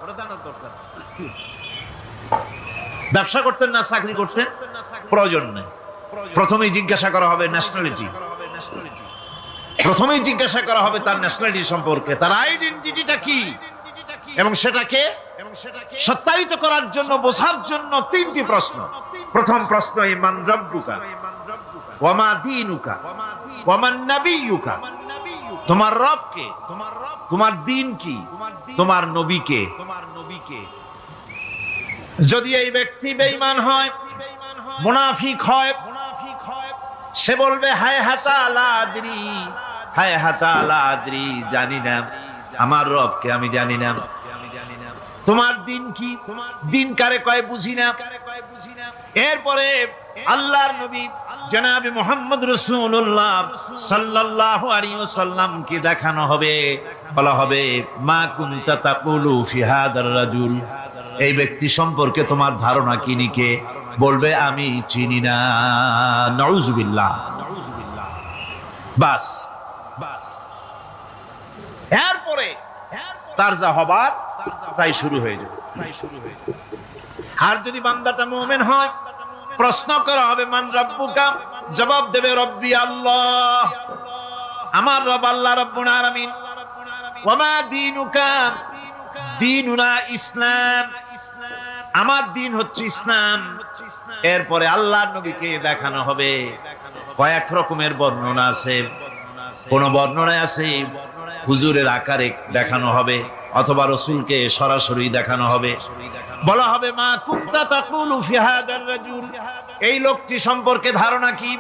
ব্যবসা করতেন না চাকরি করতেন প্রয়োজন নেই। প্রথমেই জিজ্ঞাসা করা হবে ন্যাশনালিটি, প্রথমেই জিজ্ঞাসা করা হবে তার ন্যাশনালিটি সম্পর্কে, তার আইডেন্টিটিটা কি, এবং সেটাকে সত্যায়িত করার জন্য, বোঝার জন্য 3টি প্রশ্ন। প্রথম প্রশ্ন, মান রব্বুকা ওয়া মা দীনুকা ওয়া মান নাবিয়্যুকা, তোমার রব কে, তোমার দ্বীন কি, তোমার নবী কে। যদি এই ব্যক্তি বেঈমান হয়, মুনাফিক হয়, সে বলবে হায় হাতা লা আদরি, হায় হাতা লা আদরি, জানি না আমার রবকে, আমি জানি না। তোমার দিন কি, দিন কারে কয় বুঝি না। এরপরে আল্লাহর নবী জনাবে মুহাম্মদ রাসূলুল্লাহ সাল্লাল্লাহু আলাইহি ওয়াসাল্লাম কে দেখানো হবে, বলা হবে মা কুনতা তাকুলু ফি হাদার রাজুল, এই ব্যক্তি সম্পর্কে তোমার ধারণা কি নিকে? বলবে আমি চিনি না। নাউযুবিল্লাহ। বাস এরপরে তার যা হবার তাই শুরু হয়ে যাবে। আর যদি বান্দাটা মুমিন হয়, প্রশ্ন করা হবে মান রব্বুকা, জবাব দেবে রব্বি আল্লাহ, আমার রব আল্লাহ রাব্বুল আলামিন। ওয়া মা দীনুকা, দীনুনা ইসলাম, আমার দিন হচ্ছে ইসলাম। এরপরে আল্লাহর নবীকে দেখানো হবে। কয়েক রকমের বর্ণনা আছে, কোন বর্ণনায় আছে হুজুরের আকারে দেখানো হবে, অথবা রাসূলকে সরাসরি দেখানো হবে। বলা হবে মা কুনতা তাকুলু ফি হাদার রাজুল, এই লোকটি সম্পর্কে ধারণা কি?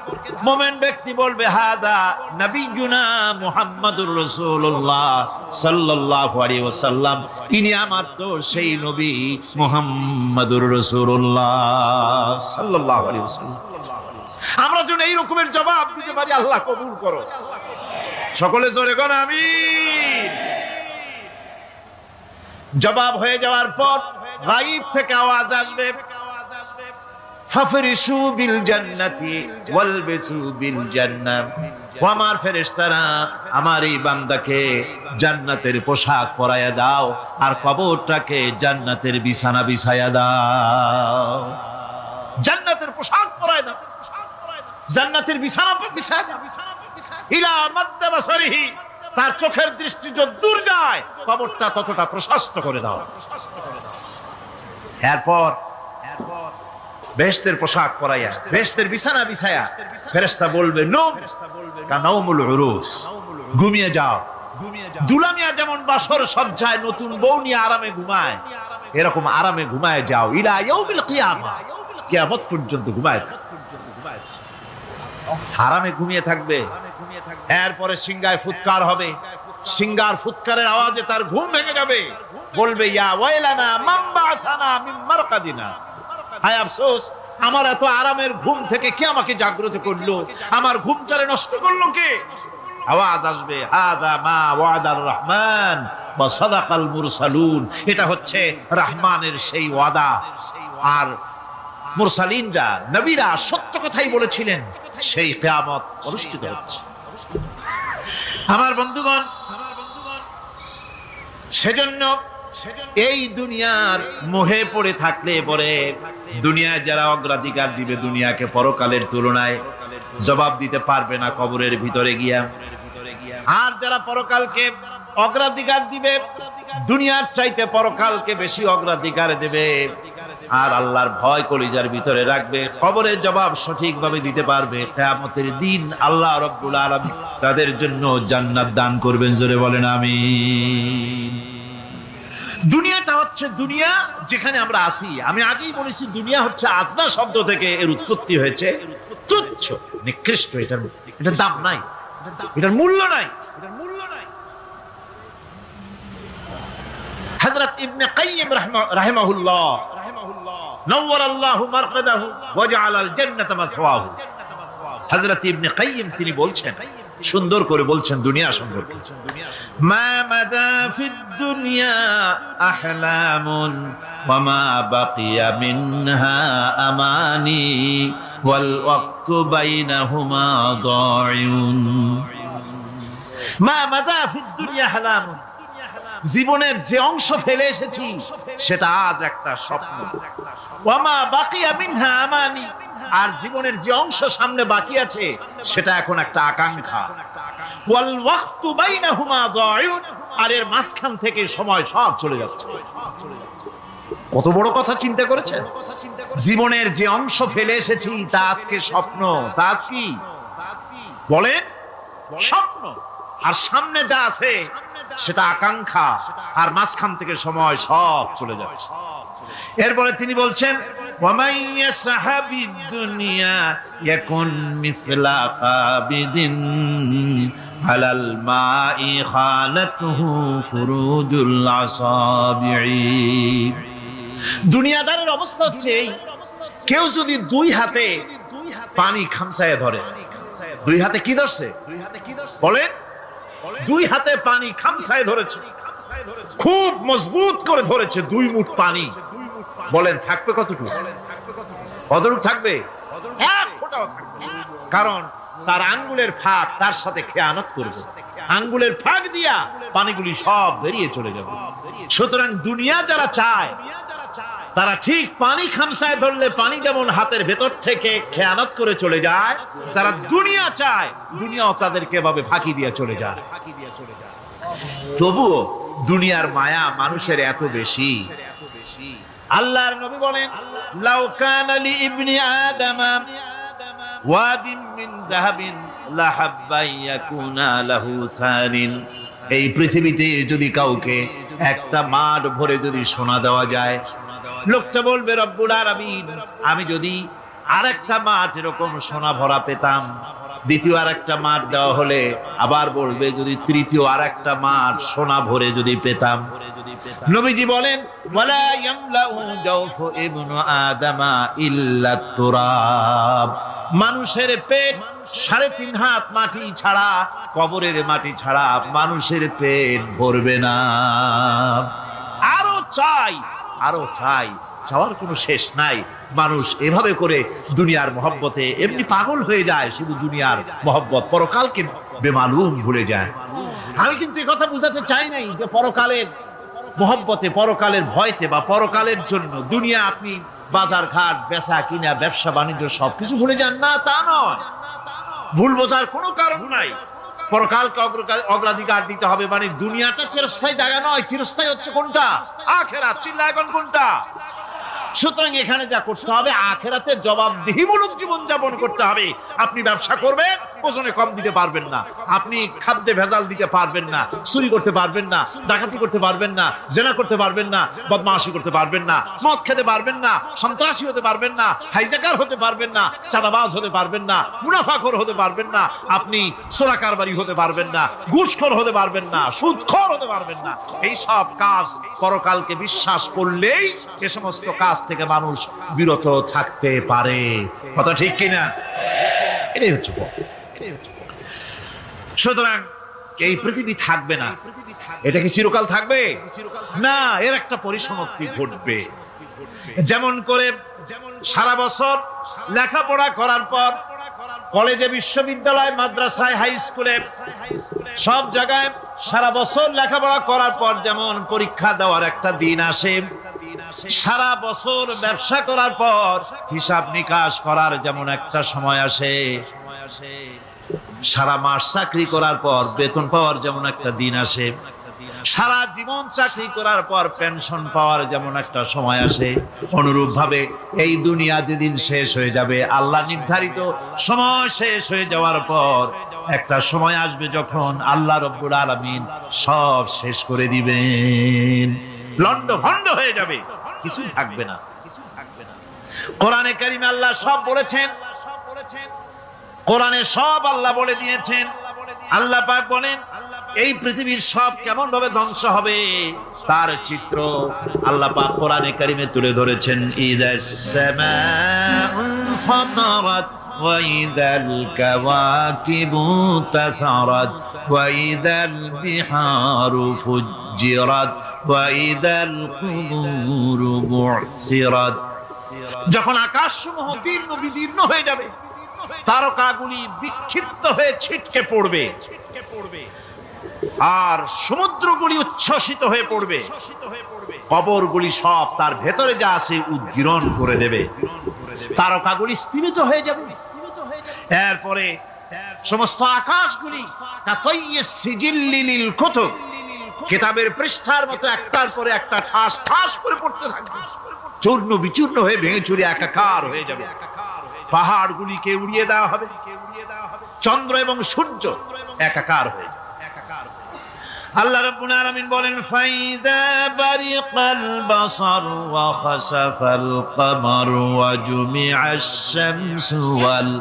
মুমিন ব্যক্তি বলবে হাদা নবিয়ুনা মুহাম্মাদুর রাসূলুল্লাহ সাল্লাল্লাহু আলাইহি ওয়াসাল্লাম, ইনি আমার তো সেই নবী মুহাম্মাদুর রাসূলুল্লাহ সাল্লাল্লাহু আলাইহি ওয়াসাল্লাম। আমরা যেন এই রকমের জবাব দিতে পারি, আল্লাহ কবুল করো। সকলে জোরে কোন আমিন। জবাব হয়ে যাওয়ার পর গায়ব থেকে আওয়াজ আসবে, ফাফরিশু বিল জান্নাতি ওয়ালবিসু বিল জান্নাহ, ও আমার ফেরেশতারা আমার এই বান্দাকে জান্নাতের পোশাক পরায়া দাও আর কবরটাকে জান্নাতের বিছানা বিছায়া দাও। জান্নাতের পোশাক পরায়া দাও, জান্নাতের বিছানা বিছায়া দাও। ইলা মাদ্দা বাসারিহি, তার চোখের দৃষ্টি যত দূর যায় কবরটা ততটা প্রশস্ত করে দাও। এরপর বেহেশতের পোশাক পরাইয়া, বেহেশতের বিছানা বিছায়া ফেরেশতা বলবে নূম কানাউমুল উরুস, ঘুমিয়ে যাও। দুলামিয়া যেমন বাসর সজ্জায় নতুন বউ নিয়ে আরামে ঘুমায়, এরকম আরামে ঘুমায় যাও। ইলা ইয়াউমিল কিয়ামা, কিয়ামত পর্যন্ত ঘুমায় থাকো, আরামে ঘুমিয়ে থাকবে। এরপরে সিংহায় ফুৎকার হবে, সিংহার ফুৎকারের আওয়াজে তার ঘুম ভেঙে যাবে। বলবে ইয়া ওয়াইলানা মান বা'আথানা মিন মারকাদিনা, হায় আফসোস, আমার এত আরামের ঘুম থেকে কে আমাকে জাগ্রত করলো, আমার ঘুমটারে নষ্ট করলো কে? আওয়াজ আসবে হাদা মা ওয়াদার রহমান ওয়া সাদাকাল মুরসালুন। এটা হচ্ছে রহমানের সেই ওয়াদা। আর মুরসালিনরা, নবীরা সত্য কথাই বলেছিলেন। সেই কিয়ামত অনুষ্ঠিত হচ্ছে। আমার বন্ধুগণ, সেজন্য এই দুনিয়ার মোহে পড়ে থাকলে পরে দুনিয়ায় যারা অগ্রাধিকার দিবে দুনিয়াকে পরকালের তুলনায়, জবাব দিতে পারবে না কবরের ভিতরে গিয়া। আর যারা পরকালকে অগ্রাধিকার দিবে, দুনিয়ার চাইতে পরকালকে বেশি অগ্রাধিকার দেবে, আর আল্লাহর ভয় কলিজার ভিতরে রাখবে, কবরের জবাব সঠিকভাবে দিতে পারবে, কিয়ামতের দিন আল্লাহ রাব্বুল আলামিন তাদের জন্য জান্নাত দান করবেন। জোরে বলেন আমিন। দুনিয়াটা হচ্ছে দুনিয়া যেখানে আমরা আছি। আমি আগেই বলেছি, দুনিয়া হচ্ছে আদনা শব্দ থেকে এর উৎপত্তি হয়েছে। তুচ্ছ, নিকৃষ্ট, এটার দাম নাই, এটার মূল্য নাই। হযরত ইবনে কাইয়্যিম রাহিমাহুল্লাহ, নওয়ারাল্লাহু মারকাদাহু ওয়া জাআলাল জান্নাতা মাথওয়াহু। হযরত ইবনে কাইয়্যিম তিনি বলছেন, সুন্দর করে বলছেন দুনিয়া সম্পর্কে, মা মাদা ফিদ দুনিয়া আহলামুন ওয়া মা বাকিয়া মিনহা আমানি ওয়াল ওয়াক্তু বাইনাহুমা দায়ুন। মা মাদা ফিদ দুনিয়া আহলামুন, জীবনের যে অংশ ফেলে এসেছি সেটা আজ একটা স্বপ্ন। ওয়া মা বাকিয়া মিনহা আমানি, আর জীবনের যে অংশ সামনে বাকি আছে সেটা এখন একটা আকাঙ্ক্ষা। ওয়াল ওয়াক্তু বাইনাহুমা দায়ুন, আর এর মাঝখান থেকে সময় সব চলে যাচ্ছে। কত বড় কথা চিন্তা করেছেন? জীবনের যে অংশ ফেলে এসেছি তা আজকে স্বপ্ন, তা কি বলেন? স্বপ্ন। আর সামনে যা আছে সেটা আকাঙ্ক্ষা, আর মাঝখান থেকে সময় সব চলে যাচ্ছে। এরপরে তিনি বলছেন, وَمَنْ يَسْحَبِ الدُّنْيَا يَكُنْ مِثْلَ قَابِضٍ عَلَى الْمَاءِ خَانَتْهُ فُرُوجُ الْأَصَابِعِ। দুনিয়াদারের অবস্থা হচ্ছে এই, কেউ যদি দুই হাতে পানি খামসায় ধরে, দুই হাতে কি ধরছে বলেন? দুই হাতে পানি খামসায় ধরেছে, খুব মজবুত করে ধরেছে, 2 মুঠ পানি। বলেন থাকবে কতটুকু? কতটুকু থাকবে? 1 ফোঁটাও থাকবে না। কারণ তার আঙ্গুলের ফাঁক তার সাথে খেয়ানত করবে, আঙ্গুলের ফাঁক দিয়া পানিগুলি সব বেরিয়ে চলে যাবে। সুতরাং দুনিয়া যারা চায় তারা ঠিক পানি খামসায় ধরলে পানি যেমন হাতের ভেতর থেকে খেয়ানত করে চলে যায়, যারা দুনিয়া চায় দুনিয়াও তাদেরকে এভাবে ফাঁকি দিয়ে চলে যায়। তবুও দুনিয়ার মায়া মানুষের এত বেশি। আল্লাহর নবী বলেন, লাউ কানা লি ইবনি আদামা ওয়াদিন মিন যাহাবিন লাহাব্বা ইয়াকুনা লাহু সারিন। এই পৃথিবীতে যদি কাউকে একটা মাঠ ভরে যদি সোনা দেওয়া যায়, লোকটা বলবে, রব্বুল আলামিন, আমি যদি আরেকটা মাঠ এরকম সোনা ভরা পেতাম। দ্বিতীয় আরেকটা মাঠ দেওয়া হলে আবার বলবে, যদি তৃতীয় আরেকটা মাঠ সোনা ভরে যদি পেতাম। নবীজি বলেন, ওয়ালা ইয়ামলাউ জাওফু ইবনু আদামা ইল্লা তুরাব। মানুষের পেট 3.5 হাত মাটি ছাড়া, কবরের মাটি ছাড়া মানুষের পেট ভরবে না। আরো চাই, আরো চাই, চাওয়ার কোনো শেষ নাই। মানুষ এভাবে করে দুনিয়ার মহব্বতে এমনি পাগল হয়ে যায়, শুধু দুনিয়ার মহব্বত, পরকালকে বেমালুম ভুলে যায়। আমি কিন্তু এই কথা বুঝাতে চাই নাই যে পরকালের মহব্বতে, পরকালের ভয়তে বা পরকালের জন্য দুনিয়া আপনি বাজার ঘাট, বেচা কিনা, ব্যবসা বাণিজ্য সবকিছু ভুলে যান, না তা নয়। ভুল বোঝার কোনো কারণ নাই। পরকালকে অগ্রাধিকার দিতে হবে, মানে দুনিয়াটা চিরস্থায়ী জায়গা নয়। চিরস্থায়ী হচ্ছে কোনটা? আখিরাত। চিল্লায় এখন কোনটা? সুতরাং এখানে যা করতে হবে, আখিরাতে জবাবদিহিমূলক জীবন যাপন করতে হবে। আপনি ব্যবসা করবেন, ওজনে কম দিতে পারবেন না। আপনি খাদ্যে ভেজাল দিতে পারবেন না, চুরি করতে পারবেন না, ডাকাতি করতে পারবেন না, জেনা করতে পারবেন না, বদমাশি করতে পারবেন না, মদ খেতে পারবেন না, সন্ত্রাসী হতে পারবেন না, হাইজাকার হতে পারবেন না, চাঁদাবাজ হতে পারবেন না, মুনাফাখোর হতে পারবেন না, আপনি চোরা কারবারি হতে পারবেন না, ঘুষখোর হতে পারবেন না, সুদখোর হতে পারবেন না। এই সব কাজ পরকালকে বিশ্বাস করলেই এ সমস্ত কাজ থেকে মানুষ বিরত থাকতে পারে। কথা ঠিক কিনা? এটাই হচ্ছে। সুতরাং এই পৃথিবী থাকবে না। এটা কি চিরকাল থাকবে না, এর একটা পরিসমাপ্তি ঘটবে। যেমন করে সারা বছর লেখাপড়া করার পর কলেজে, বিশ্ববিদ্যালয়, মাদ্রাসায়, হাই স্কুলে, সব জায়গায় সারা বছর লেখাপড়া করার পর যেমন পরীক্ষা দেওয়ার একটা দিন আসে, সারা বছর ব্যবসা করার পর হিসাব নিকাশ করার যেমন একটা সময় আসে, সারা মাস চাকরি করার পর বেতন পাওয়ার যেমন একটা দিন আসে, সারা জীবন চাকরি করার পর পেনশন পাওয়ার যেমন একটা সময় আসে, অনুরূপ ভাবে এই দুনিয়া যেদিন শেষ হয়ে যাবে, আল্লাহ নির্ধারিত সময় শেষ হয়ে যাওয়ার পর একটা সময় আসবে যখন আল্লাহ রব্বুল আলামিন সব শেষ করে দিবেন, লন্ড ভন্ড হয়ে যাবে, কিছুই থাকবে না। কোরআনে কারিমে আল্লাহ সব বলেছেন, কোরআনে সব আল্লাহ বলে দিয়েছেন। আল্লাহ পাক বলেন এই পৃথিবীর সব কেমন ভাবে ধ্বংস হবে তার চিত্র আল্লাহ পাক কোরআনে কারিমে তুলে ধরেছেন। ইযাস সামাউন ফাতারাত ওয়া ইযাল কাওয়াকিবু তাসারাত ওয়া ইযাল বিহারু ফুজ্জিরাত ওয়া ইযাল কুবুরু বু'সিরাত। যখন আকাশসমূহ তীর্ণ বিদীর্ণ হয়ে যাবে, তারকাগুলি বিক্ষিপ্ত হয়ে ছিটকে পড়বে, আর সমুদ্রগুলি উচ্ছ্বসিত হয়ে পড়বে, কবরগুলি সব তার ভেতরে যা আছে উদ্গীরণ করে দেবে, তারকাগুলি স্থিমিত হয়ে যাবে। এরপরে সমস্ত আকাশগুলি কাতাইয়িস সিজিল্লি লিল কুতুব, কিতাবের পৃষ্ঠার মতো একটার পরে একটা ঠাস ঠাস করে পড়তে থাকবে, চূর্ণ বিচূর্ণ হয়ে ভেঙে চুরে একাকার হয়ে যাবে। পাহাড়গুলিকে উড়িয়ে দেওয়া হবে, চন্দ্র এবং সূর্য একাকার হয়ে। আল্লাহ রাব্বুল আলামিন বলেন ফাইদা বারিকাল বাসার ওয়া খাসাফাল কমার ওয়া জুমিআশ শামসু ওয়াল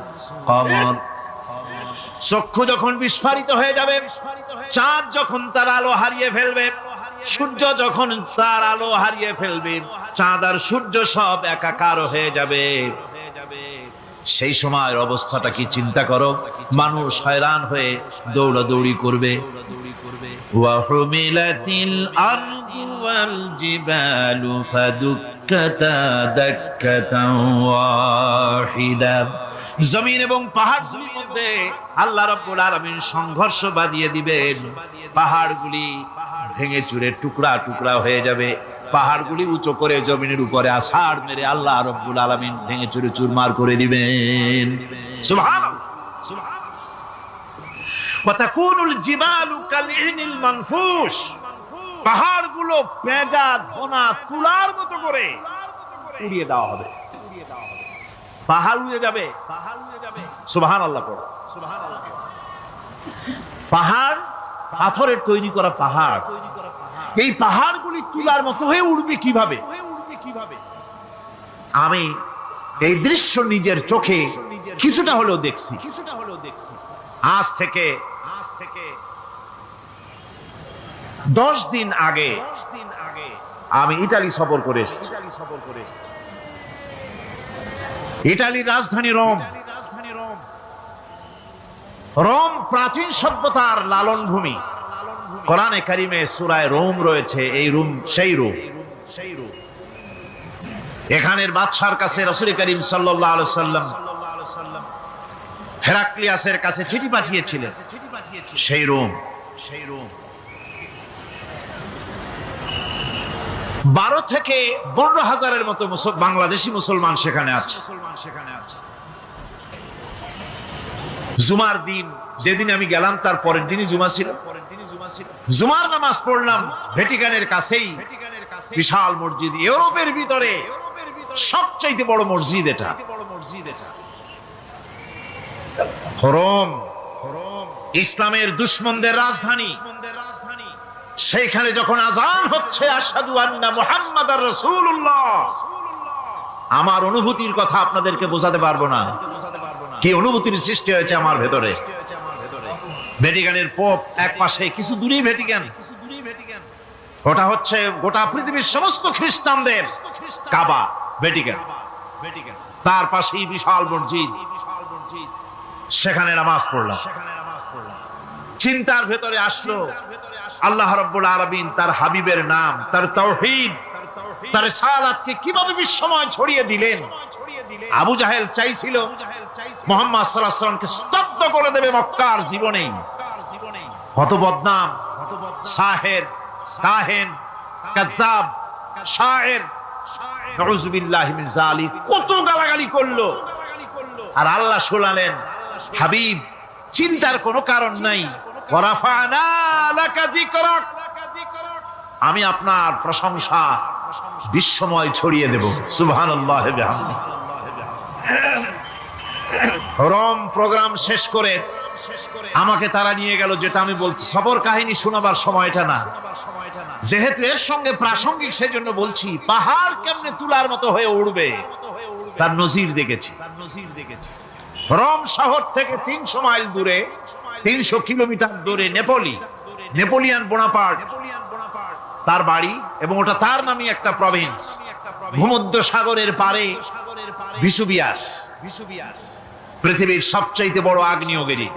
কমর। চক্ষু যখন বিস্ফারিত হয়ে যাবে, চাঁদ যখন তার আলো হারিয়ে ফেলবে, সূর্য যখন তার আলো হারিয়ে ফেলবে, চাঁদ আর সূর্য সব একাকার হয়ে যাবে, সেই সময়ের অবস্থাটা কি চিন্তা করো। মানুষ হয়রান হয়ে দৌড়াদৌড়ি করবে। ওয়াহুমিলাতিল আরদু ওয়াল জিবালু ফাদুক্কাতা দাক্কাতান ওয়াহিদা। জমিন এবং পাহাড়গুলির মধ্যে আল্লাহ রাব্বুল আলামিন সংঘর্ষ বাঁধিয়ে দিবেন, পাহাড়গুলি ভেঙে চুরে টুকরা টুকরা হয়ে যাবে, পাহাড়গুলি উঁচু করে জমিনের উপরে আছাড় মেরে আল্লাহ রাব্বুল আলামিন ভেঙে চুরে চুরমার করে দিবেন। সুবহানাল্লাহ। ওয়া তাকুনুল জিবালু কালইনিল মানফুশ, পাহাড়গুলো পেঁজা ধোনা তুলার মতো করে উড়িয়ে দেওয়া হবে, পাহাড় উড়ে যাবে। সুবহানাল্লাহ পড়ো। পাহাড় পাথরের তৈরি করা পাহাড়, এই পাহাড়গুলি তুলার মতো হয়ে উড়বে কিভাবে? আমি এই দৃশ্য নিজের চোখে কিছুটা হলেও দেখছি। আজ থেকে 10 দিন আগে আমি ইতালি সফর করে এসেছি। ইতালির রাজধানী রোম। রোম প্রাচীন সভ্যতার লালন ভূমি। কোরআনে কারিমে সূরা রোম রয়েছে, এই রোম সেই রোম। এখানের বাদশার কাছে রাসূল করিম সাল্লাল্লাহু আলাইহি সাল্লাম হেরাক্লিয়াসের কাছে চিঠি পাঠিয়েছিলেন, সেই রোম। 12 থেকে 15 হাজারের মতো বাংলাদেশি মুসলমান সেখানে আছে। জুমার দিন যেদিন আমি গেলাম তার পরের দিনই জুমা ছিল। জুমার নামাজ পড়লাম ভ্যাটিকানের কাছেই, বিশাল মসজিদ, ইউরোপের ভিতরে সবচাইতে বড় মসজিদ এটা। রোম ইসলামের দুশমনদের রাজধানী। সেইখানে যখন আযান হচ্ছে আশহাদু আন্না মুহাম্মাদার রাসূলুল্লাহ, আমার অনুভূতির কথা আপনাদেরকে বোঝাতে পারবো না, কি অনুভূতির সৃষ্টি হয়েছে আমার ভেতরে। ভ্যাটিকানের পোপ এক পাশে, কিছু দূরেই ভ্যাটিকান, ওটা হচ্ছে গোটা পৃথিবীর সমস্ত খ্রিস্টানদের কাবা, ভ্যাটিকান। তার পাশেই বিশাল মসজিদ, সেখানে নামাজ পড়লাম। চিন্তার ভেতরে আসলো আল্লাহ রাব্বুল আলামিন তার হাবিবের নাম, তার তাওহীদ, তার রিসালাতকে কিভাবে বিশ্বময় ছড়িয়ে দিলেন। আবু জাহেল চাইছিল মুহাম্মদ সাল্লাল্লাহু আলাইহি ওয়াসাল্লামকে স্তব্ধ করে দেবে মক্কার জীবনেই। কত বদনাম, সাহের, কাহেন, কাযযাব, শায়ের, নাউযুবিল্লাহি মিন যালিক, কত গালাগালি করলো। আর আল্লাহ শোনালেন, হাবিব চিন্তার কোনো কারণ নাই, ওয়ারাফা'না লাকা যিকরাক, আমি আপনার প্রশংসা বিশ্বময় ছড়িয়ে দেব। সুবহানাল্লাহি ওয়া বিহামদিহি। রম প্রোগ্রাম শেষ করে আমাকে তারা নিয়ে গেল, যেটা আমি বলছি সবর কাহিনী শোনাবার সময়টা না, যেহেতু এর সঙ্গে প্রাসঙ্গিক সেজন্য বলছি। পাহাড় কেমনে তুলার মতো হয়ে উড়বে তার নজির দেখেছি। রোম শহর থেকে 300 মাইল দূরে, 300 কিলোমিটার দূরে নেপোলিয়ান বোনাপার্ট তার বাড়ি, এবং ওটা তার নামে একটা প্রভিন্স। ভূমধ্য সাগরের পারে ভিসুভিয়াস, পৃথিবীর সবচাইতে বড় আগ্নেয়গিরি,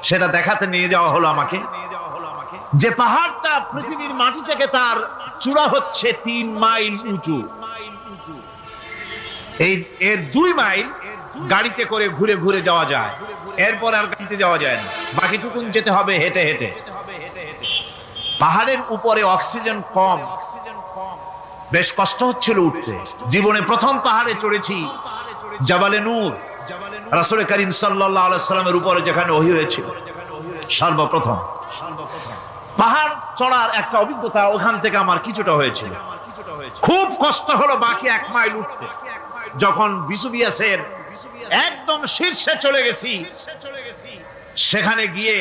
সেটা দেখাতে নিয়ে যাওয়া হলো আমাকে। যে পাহাড়টা পৃথিবীর মাটি থেকে তার চূড়া হচ্ছে 3 মাইল উঁচু, এর 2 মাইল গাড়িতে করে ঘুরে ঘুরে যাওয়া যায়, এরপর আর গাড়িতে যাওয়া যায় না, বাকিটুকুন যেতে হবে হেঁটে হেঁটে। পাহাড়ের উপরে অক্সিজেন কম, বেশ কষ্ট হচ্ছিল উঠতে। জীবনে প্রথম পাহাড়ে চড়েছি জাবালে নূর, রাসূল করিম সাল্লাল্লাহু আলাইহি সাল্লামের উপরে যেখানে ওহী হয়েছিল সর্বপ্রথম। পাহাড় চড়ার একটা অভিজ্ঞতা ওখান থেকে আমার কিছুটা হয়েছিল। খুব কষ্ট হলো বাকি 1 মাইল উঠতে। যখন ভিসুভিয়াসের একদম শীর্ষে চলে গেছি, সেখানে গিয়ে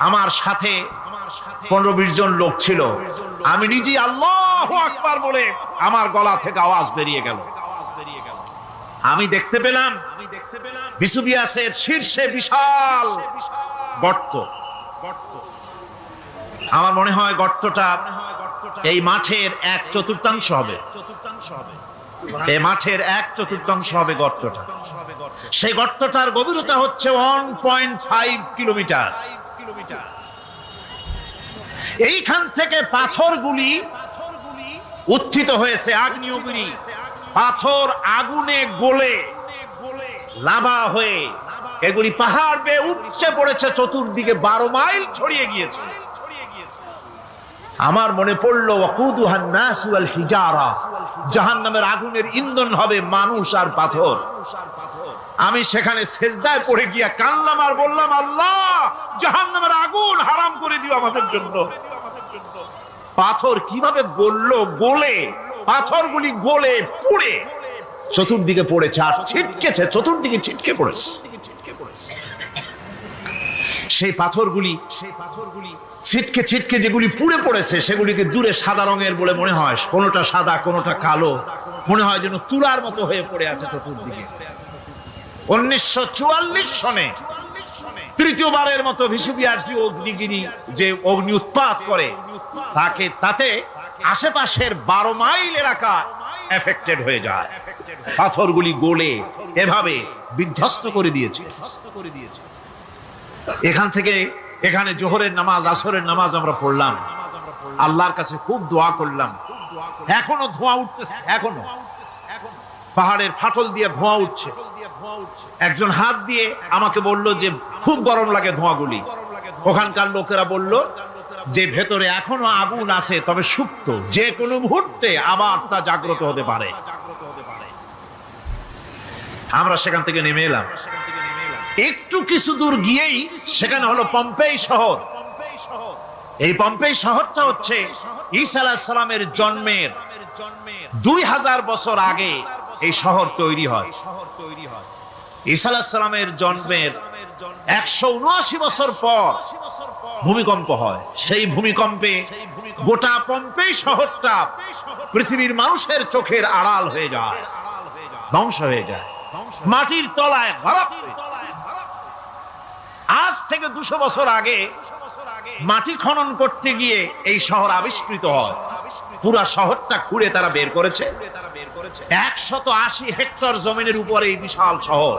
আমার সাথে 15-20 জন লোক ছিল। আমি নিজেই আল্লাহু আকবার বলে আমার গলা থেকে আওয়াজ বেরিয়ে গেল। আমি দেখতে পেলাম ভিসুভিয়াসের শীর্ষে বিশাল গর্ত। আমার মনে হয় গর্তটা এই মাঠের 1/4 হবে। এই মাঠের 1/4 হবে গর্তটা। সেই গর্তটার গভীরতা হচ্ছে 1.5 কিলোমিটার। এইখান থেকে পাথরগুলি উত্থিত হয়েছে, আগ্নেয়গিরি পাথর আগুনে গলে লাভা হয়ে এগুলি পাহাড় বেয়ে উপচে পড়েছে, চতুর্দিকে 12 মাইল ছড়িয়ে গিয়েছে। আমার মনে পড়লো ওয়াকুদুহান নাস ওয়াল হিজারা, জাহান্নামের আগুনের ইন্ধন হবে মানুষ আর পাথর। আমি সেখানে সেজদায় পড়ে গিয়া কান্নাম আর বললাম, আল্লাহ জাহান্নামের আগুন হারাম করে দিও আমাদের জন্য। পাথর কিভাবে গললো, গলে পাথরগুলি গলে পুড়ে চতুর্দিকে পড়েছে আর ছিটকেছে, চতুর্দিকে ছিটকে পড়েছে। সেই পাথরগুলি ছিটকে ছিটকে যেগুলি পুড়ে পড়েছে, সেগুলিকে দূরে সাদা রঙের বলে মনে হয়, কোনোটা সাদা কোনোটা কালো, মনে হয় যেন তুলার মতো হয়ে পড়ে আছে চতুর্দিকে। 1944 সনে তৃতীয়বারের মতো ভিসুভিয়াস অগ্নিগিরি যে অগ্নি উৎপাত করে, তাতে আশেপাশের 12 মাইল এলাকা এফেক্টেড হয়ে যায়। পাথরগুলি গলে এভাবে বিধ্বস্ত করে দিয়েছে। এখান থেকে এখানে জোহরের নামাজ, আসরের নামাজ আমরা পড়লাম, আল্লাহর কাছে খুব দোয়া করলাম। এখনো ধোঁয়া উঠতেছে, এখনো পাহাড়ের ফাটল দিয়ে ধোঁয়া উঠছে। একজন হাত দিয়ে আমাকে বলল যে খুব গরম লাগে ধোঁয়াগুলি। ওখানকার লোকেরা বলল যে ভেতরে এখনো আগুন আছে, তবে সুপ্ত, যে কোনো মুহূর্তে আবার তা জাগ্রত হতে পারে। আমরা সেখান থেকে নেমে এলাম। একটু কিছু দূর গিয়েই সেখানে হলো পম্পেই শহর। এই পম্পেই শহরটা হচ্ছে ঈসা আলাইহিস সালামের জন্মের 2000 বছর আগে এই শহর তৈরি হয়। ঈসা আলাইহিস সালামের জন্মের 179 বছর পর ভূমিকম্প হয়। সেই ভূমিকম্পে গোটা পম্পেই শহরটা পৃথিবীর মানুষের চোখের আড়াল হয়ে যায়, ধ্বংস হয়ে যায়, মাটির তলায় ভরাট হয়ে যায়। আজ থেকে 200 বছর আগে মাটি খনন করতে গিয়ে এই শহর আবিষ্কৃত হয়। পুরা শহরটা খুঁড়ে তারা বের করেছে। 180 হেক্টর জমিনের উপরে এই বিশাল শহর।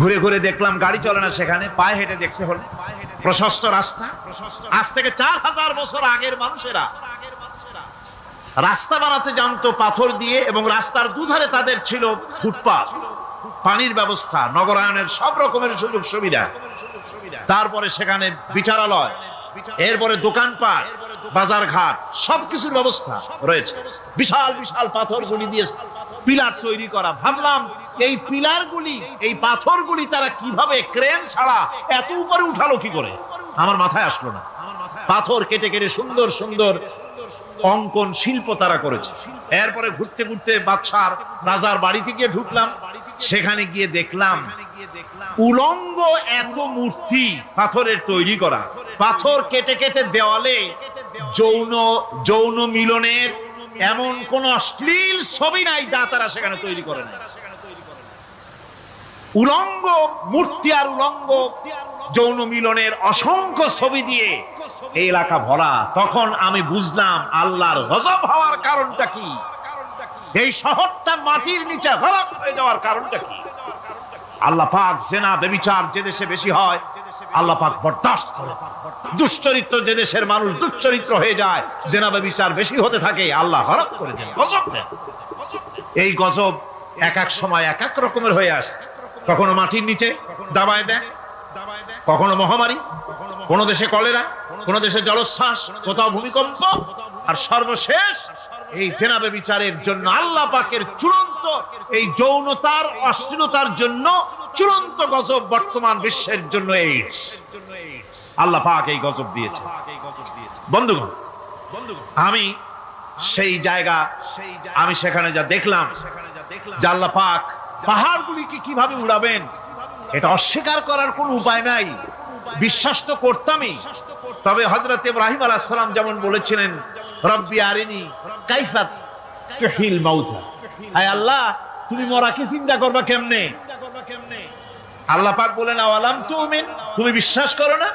ঘুরে ঘুরে দেখলাম গাড়ি চলে না, সেখানে পায়ে হেঁটে দেখতে হলো। প্রশস্ত রাস্তা, আজ থেকে 4000 বছর আগের মানুষেরা রাস্তা বানাতে জানতো পাথর দিয়ে, এবং রাস্তার দুধারে তাদের ছিল ফুটপাথ, পানির ব্যবস্থা, নগরায়নের সব রকমের সুযোগ সুবিধা। তারপরে সেখানে বিচারালয়, এরপরে দোকানপাট, বাজার ঘাট, সবকিছুর ব্যবস্থা রয়েছে। বিশাল বিশাল পাথরগুলি দিয়ে পিলার তৈরি করা। ভাবলাম এই পিলারগুলি, এই পাথরগুলি তারা কিভাবে ক্রেন ছাড়া এত উপরে উঠালো কি করে, আমার মাথায় আসলো না। পাথর কেটে কেটে সুন্দর সুন্দর অঙ্কন শিল্প তারা করেছে। এরপরে ঘুরতে ঘুরতে বাদশার রাজার বাড়িতে গিয়ে ঢুকলাম। সেখানে গিয়ে দেখলাম উলঙ্গ এত মূর্তি পাথরের তৈরি করা। পাথর কেটে কেটে দেওয়ালে যৌন মিলনের এমন কোন অশ্লীল ছবি নাই যা তারা সেখানে তৈরি করে না। উলঙ্গ মূর্তি আর উলঙ্গ যৌন মিলনের অসংখ্য ছবি দিয়ে এই এলাকা ভরা। তখন আমি বুঝলাম আল্লাহর গজব হওয়ার কারণটা কি, এই শহরটা মাটির নিচে গরক হয়ে যাওয়ার কারণটা কি। আল্লাহ পাক জেনা ব্যভিচার যে দেশে বেশি হয় আল্লাহ পাক বরদাস্ত করে। দুশ্চরিত্র যে দেশের মানুষ দুশ্চরিত্র হয়ে যায়, জেনা ব্যভিচার বেশি হতে থাকে, আল্লাহ হরক করে দেন, গজব দেন। এই গজব এক এক সময় এক এক রকমের হয়ে আসে। কখনো মাটির নিচে দাবায় দেয়, কখনো মহামারী, কোন দেশে কলেরা, কোন দেশে জলোচ্ছ্বাস, কোথাও ভূমিকম্প, আর সর্বশেষ এই জেনা ব্যভিচারের জন্য আল্লাহ পাকের চূড়ান্ত এই যৌনতার অশ্লীলতার জন্য চূড়ান্ত গজব বর্তমান বিশ্বের জন্য এইডস। আল্লাহ পাক এই গজব দিয়েছে। বন্ধুগণ, আমি সেই জায়গা, আমি সেখানে যা দেখলাম, যে আল্লাহ পাক পাহাড়গুলিকে কিভাবে উড়াবেন এটা অস্বীকার করার কোন উপায় নাই। বিশ্বাস তো করতামই। তবে হযরত ইব্রাহিম আলাইহিস সালাম যেমন বলেছিলেন, রব্বি আরিনি কাইফা তুহিল মাউতা, আয় আল্লাহ তুমি মরাকে চিন্তা করবা কেমনে। আল্লাহ পাক বলেন আওয়ালাম তুমিন, তুমি বিশ্বাস করো না?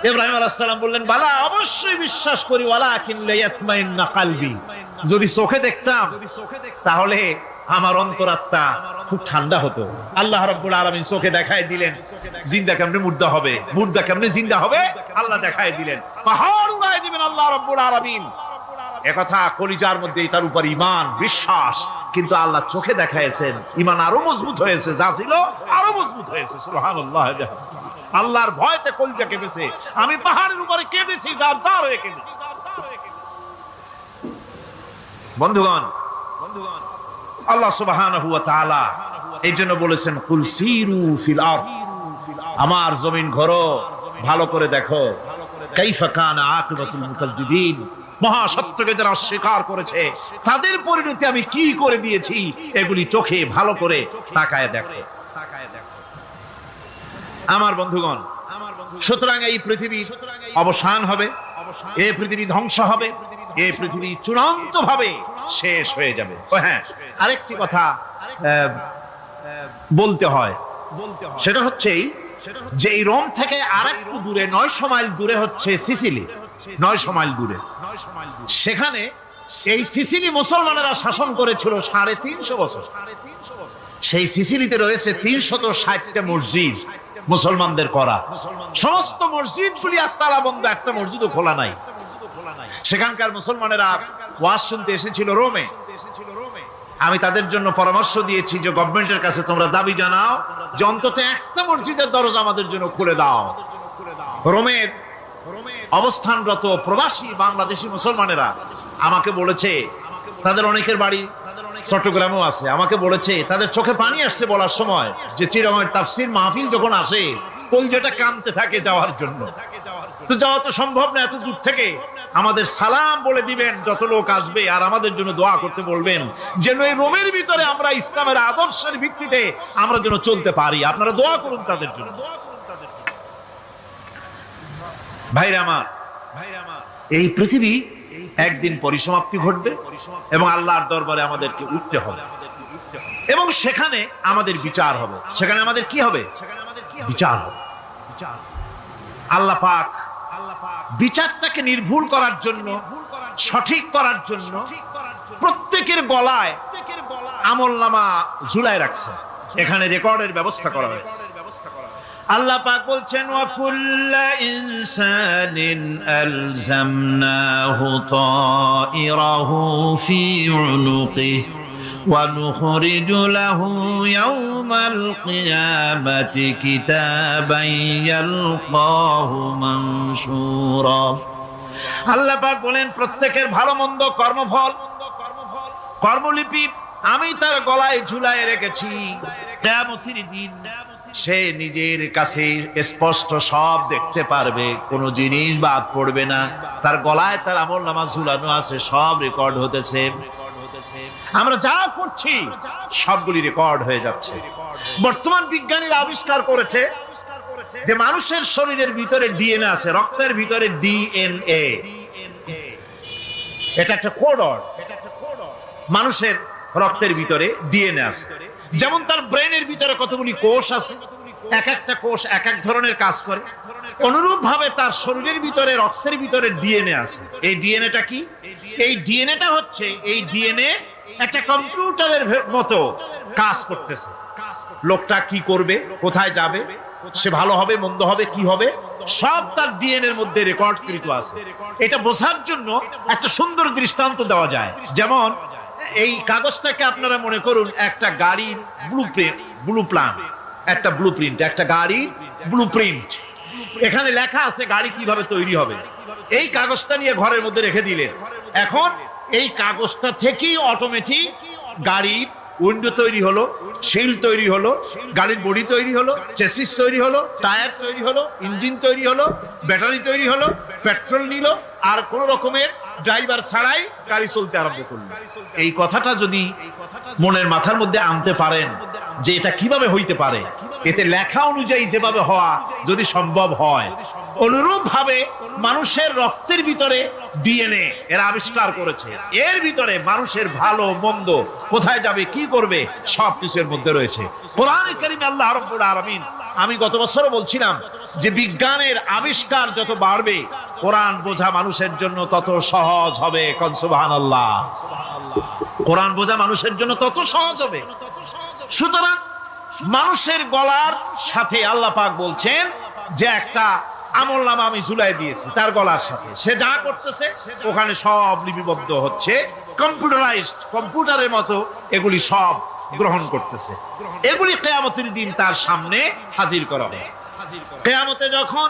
ইব্রাহিম আলাইহিস সালাম বললেন বালা, অবশ্যই বিশ্বাস করি, ওয়ালাকিন লিয়াতমাইন্না কলবি, যদি চোখে দেখতাম তাহলে আমার অন্তরাত্মা খুব ঠান্ডা হতো। আল্লাহ রাব্বুল আলামিন চোখে দেখায় দিলেন জিন্দা কেমনে মুর্দা হবে, মুর্দা কেমনে জিন্দা হবে, আল্লাহ দেখায় দিলেন। পাহাড় উড়ায় দিবেন আল্লাহ রাব্বুল আলামিন। একথা কলিজার মধ্যে এটার উপর ঈমান বিশ্বাস, কিন্তু আল্লাহ চোখে দেখাইছেন, ঈমান আরো মজবুত হয়েছে, যা ছিল আরো মজবুত হয়েছে। সুবহানাল্লাহ। আল্লাহর ভয়তে কলিজা কেঁদেছে। আমি পাহাড়ের উপরে কেঁদেছি, যার যার হয়ে কেঁদেছি। বন্ধুগণ, আল্লাহ সুবহানাহু ওয়া তাআলা এই জন্য বলেছেন কুল সিরু ফিল আরদ, আমার জমিন ঘোরো, ভালো করে দেখো, কাইফা কানা আকিবাতুল মুকাজ্জিবিন, মহা সত্যকে যারা অস্বীকার করেছে তাদের পরিণতি আমি কি করে দিয়েছি, এগুলি চোখে ভালো করে তাকায় দেখো। আমার বন্ধুগণ, সুতরাং এই পৃথিবীর অবসান হবে, এই পৃথিবী ধ্বংস হবে, এই পৃথিবী চূড়ান্ত ভাবে শেষ হয়ে যাবে। হ্যাঁ, আরেকটি কথা বলতে হয়, সেটা হচ্ছে যে এই রোম থেকে আরেকটু দূরে 900 মাইল দূরে হচ্ছে সিসিলি। 900 মাইল দূরে, সেখানে এই সিসিলি মুসলমানেরা শাসন করেছিল 350 বছর। সেই সিসিলিতে রয়েছে 360টা মসজিদ মুসলমানদের করা। সমস্ত মসজিদগুলি আজ তালা বন্ধ, একটা মসজিদও খোলা নাই। সেখানকার মুসলমানেরা ওয়াজ শুনতে এসেছিল রোমে। আমি তাদের জন্য পরামর্শ দিয়েছি যে গভর্নমেন্টের কাছে তোমরা দাবি জানাও যে অন্তত একটা মসজিদের দরজা আমাদের জন্য খুলে দাও। রোমের অবস্থানরত প্রবাসী বাংলাদেশি মুসলমানেরা আমাকে বলেছে, তাদের অনেকের বাড়ি চট্টগ্রামেও আছে, আমাকে বলেছে তাদের চোখে পানি আসছে বলার সময় যে চিরঙের তাফসীর মাহফিল যখন আসে কলজাটা কাঁদতে থাকে যাওয়ার জন্য। তো যাওয়া তো সম্ভব না এত দূর থেকে, আমাদের সালাম বলে দিবেন যত লোক আসবে, আর আমাদের জন্য দোয়া করতে বলবেন যেন এই রোমের ভিতরে আমরা ইসলামের আদর্শের ভিত্তিতে আমরা যেন চলতে পারি। আপনারা দোয়া করুন তাদের জন্য। ভাইরা আমার, এই পৃথিবী একদিন পরিসমাপ্তি ঘটবে এবং আল্লাহর দরবারে আমাদেরকে উঠতে হবে এবং সেখানে আমাদের বিচার হবে। সেখানে আমাদের কি হবে? বিচার হবে। আল্লাহ পাক বিচারটাকে নির্ভুল করার জন্য, সঠিক করার জন্য প্রত্যেকের গলায় আমলনামা ঝুলায় রাখছে। এখানে রেকর্ডের ব্যবস্থা করা হয়েছে। আল্লাহ পাক বলছেন ওয়া কুল্লা ইনসানিন আলজামনাহু তাইরাহু ফি উনুকিহি ওয়া নুখরিজু লাহু ইয়াওমাল কিয়ামাতি কিতাবান ইয়ালকাহু মানশুরা। আল্লাহ পাক বলেন প্রত্যেকের ভালো মন্দ কর্মফল কর্মলিপি আমি তার গলায় ঝুলায় রেখেছি। কিয়ামতের দিন সে নিজের কাছে স্পষ্ট সব দেখতে পারবে, কোনো জিনিস বাদ পড়বে না। তার গলায় তার আমলনামা ঝুলানো আছে, সব রেকর্ড হতেছে। আমরা যা করছি সবগুলি রেকর্ড হয়ে যাচ্ছে। বর্তমান বিজ্ঞানীরা আবিষ্কার করেছে যে মানুষের শরীরের ভিতরে ডিএনএ আছে, রক্তের ভিতরে ডিএনএ, এটা একটা কোডর। মানুষের রক্তের ভিতরে ডিএনএ আছে। যেমন তার ব্রেনের ভিতরে কতগুলি কোষ আছে, এক একটা কোষ এক এক ধরনের কাজ করে, অনুরূপ ভাবে তার শরীরের ভিতরে রক্তের ভিতরে ডিএনএ আছে। এই ডিএনএটা কি? এই ডিএনএটা হচ্ছে, এই ডিএনএ একটা কম্পিউটারের মতো কাজ করতেছে। লোকটা কি করবে, কোথায় যাবে, সে ভালো হবে মন্দ হবে কি হবে, সব তার ডিএনএ এর মধ্যে রেকর্ডকৃত আছে। এটা বোঝার জন্য একটা সুন্দর দৃষ্টান্ত দেওয়া যায়। যেমন এই কাগজটাকে আপনারা মনে করুন একটা গাড়ির ব্লুপ্রিন্ট, একটা গাড়ির ব্লুপ্রিন্ট। এখানে লেখা আছে গাড়ি কিভাবে তৈরি হবে। এই কাগজটা নিয়ে ঘরের মধ্যে রেখে দিলেন। এখন এই কাগজটা থেকেই অটোমেটিক গাড়ির উইন্ডো তৈরি হলো, শিল তৈরি হলো, গাড়ির বডি তৈরি হলো, চেসিস তৈরি হলো, টায়ার তৈরি হলো, ইঞ্জিন তৈরি হলো, ব্যাটারি তৈরি হলো, পেট্রোল নিল, আর কোন রকমের ড্রাইভার ছাড়াই গাড়ি চলতে আরম্ভ করলো। এই কথাটা যদি মনের মাথার মধ্যে আনতে পারেন যে এটা কিভাবে হইতে পারে, এতে লেখা অনুযায়ী যেভাবে হওয়া যদি সম্ভব হয়, অনুরূপ ভাবে মানুষের রক্তের ভিতরে ডিএনএ এরা আবিষ্কার করেছে। এর ভিতরে মানুষের ভালো মন্দ, কোথায় যাবে কি করবে, সবকিছুর মধ্যে রয়েছে। কোরআনে কারীমে আল্লাহ রাব্বুল আলামিন, আমি গত বছরও বলছিলাম যে বিজ্ঞানের আবিষ্কার যত বাড়বে কোরআন বোঝা মানুষের জন্য তত সহজ হবে। কোন সুবহানাল্লাহ। কোরআন বোঝা মানুষের জন্য তত সহজ হবে। সুতরাং মানুষের গলার সাথে আল্লাহ পাক বলছেন যে একটা আমলনামা আমি ঝুলাই দিয়েছি তার গলার সাথে, সে যা করতেছে ওখানে সব লিপিবদ্ধ হচ্ছে, কম্পিউটারাইজড, কম্পিউটারের মতো এগুলি সব গ্রহণ করতেছে। এগুলি কিয়ামতের দিন তার সামনে হাজির করা হবে। কিয়ামতে যখন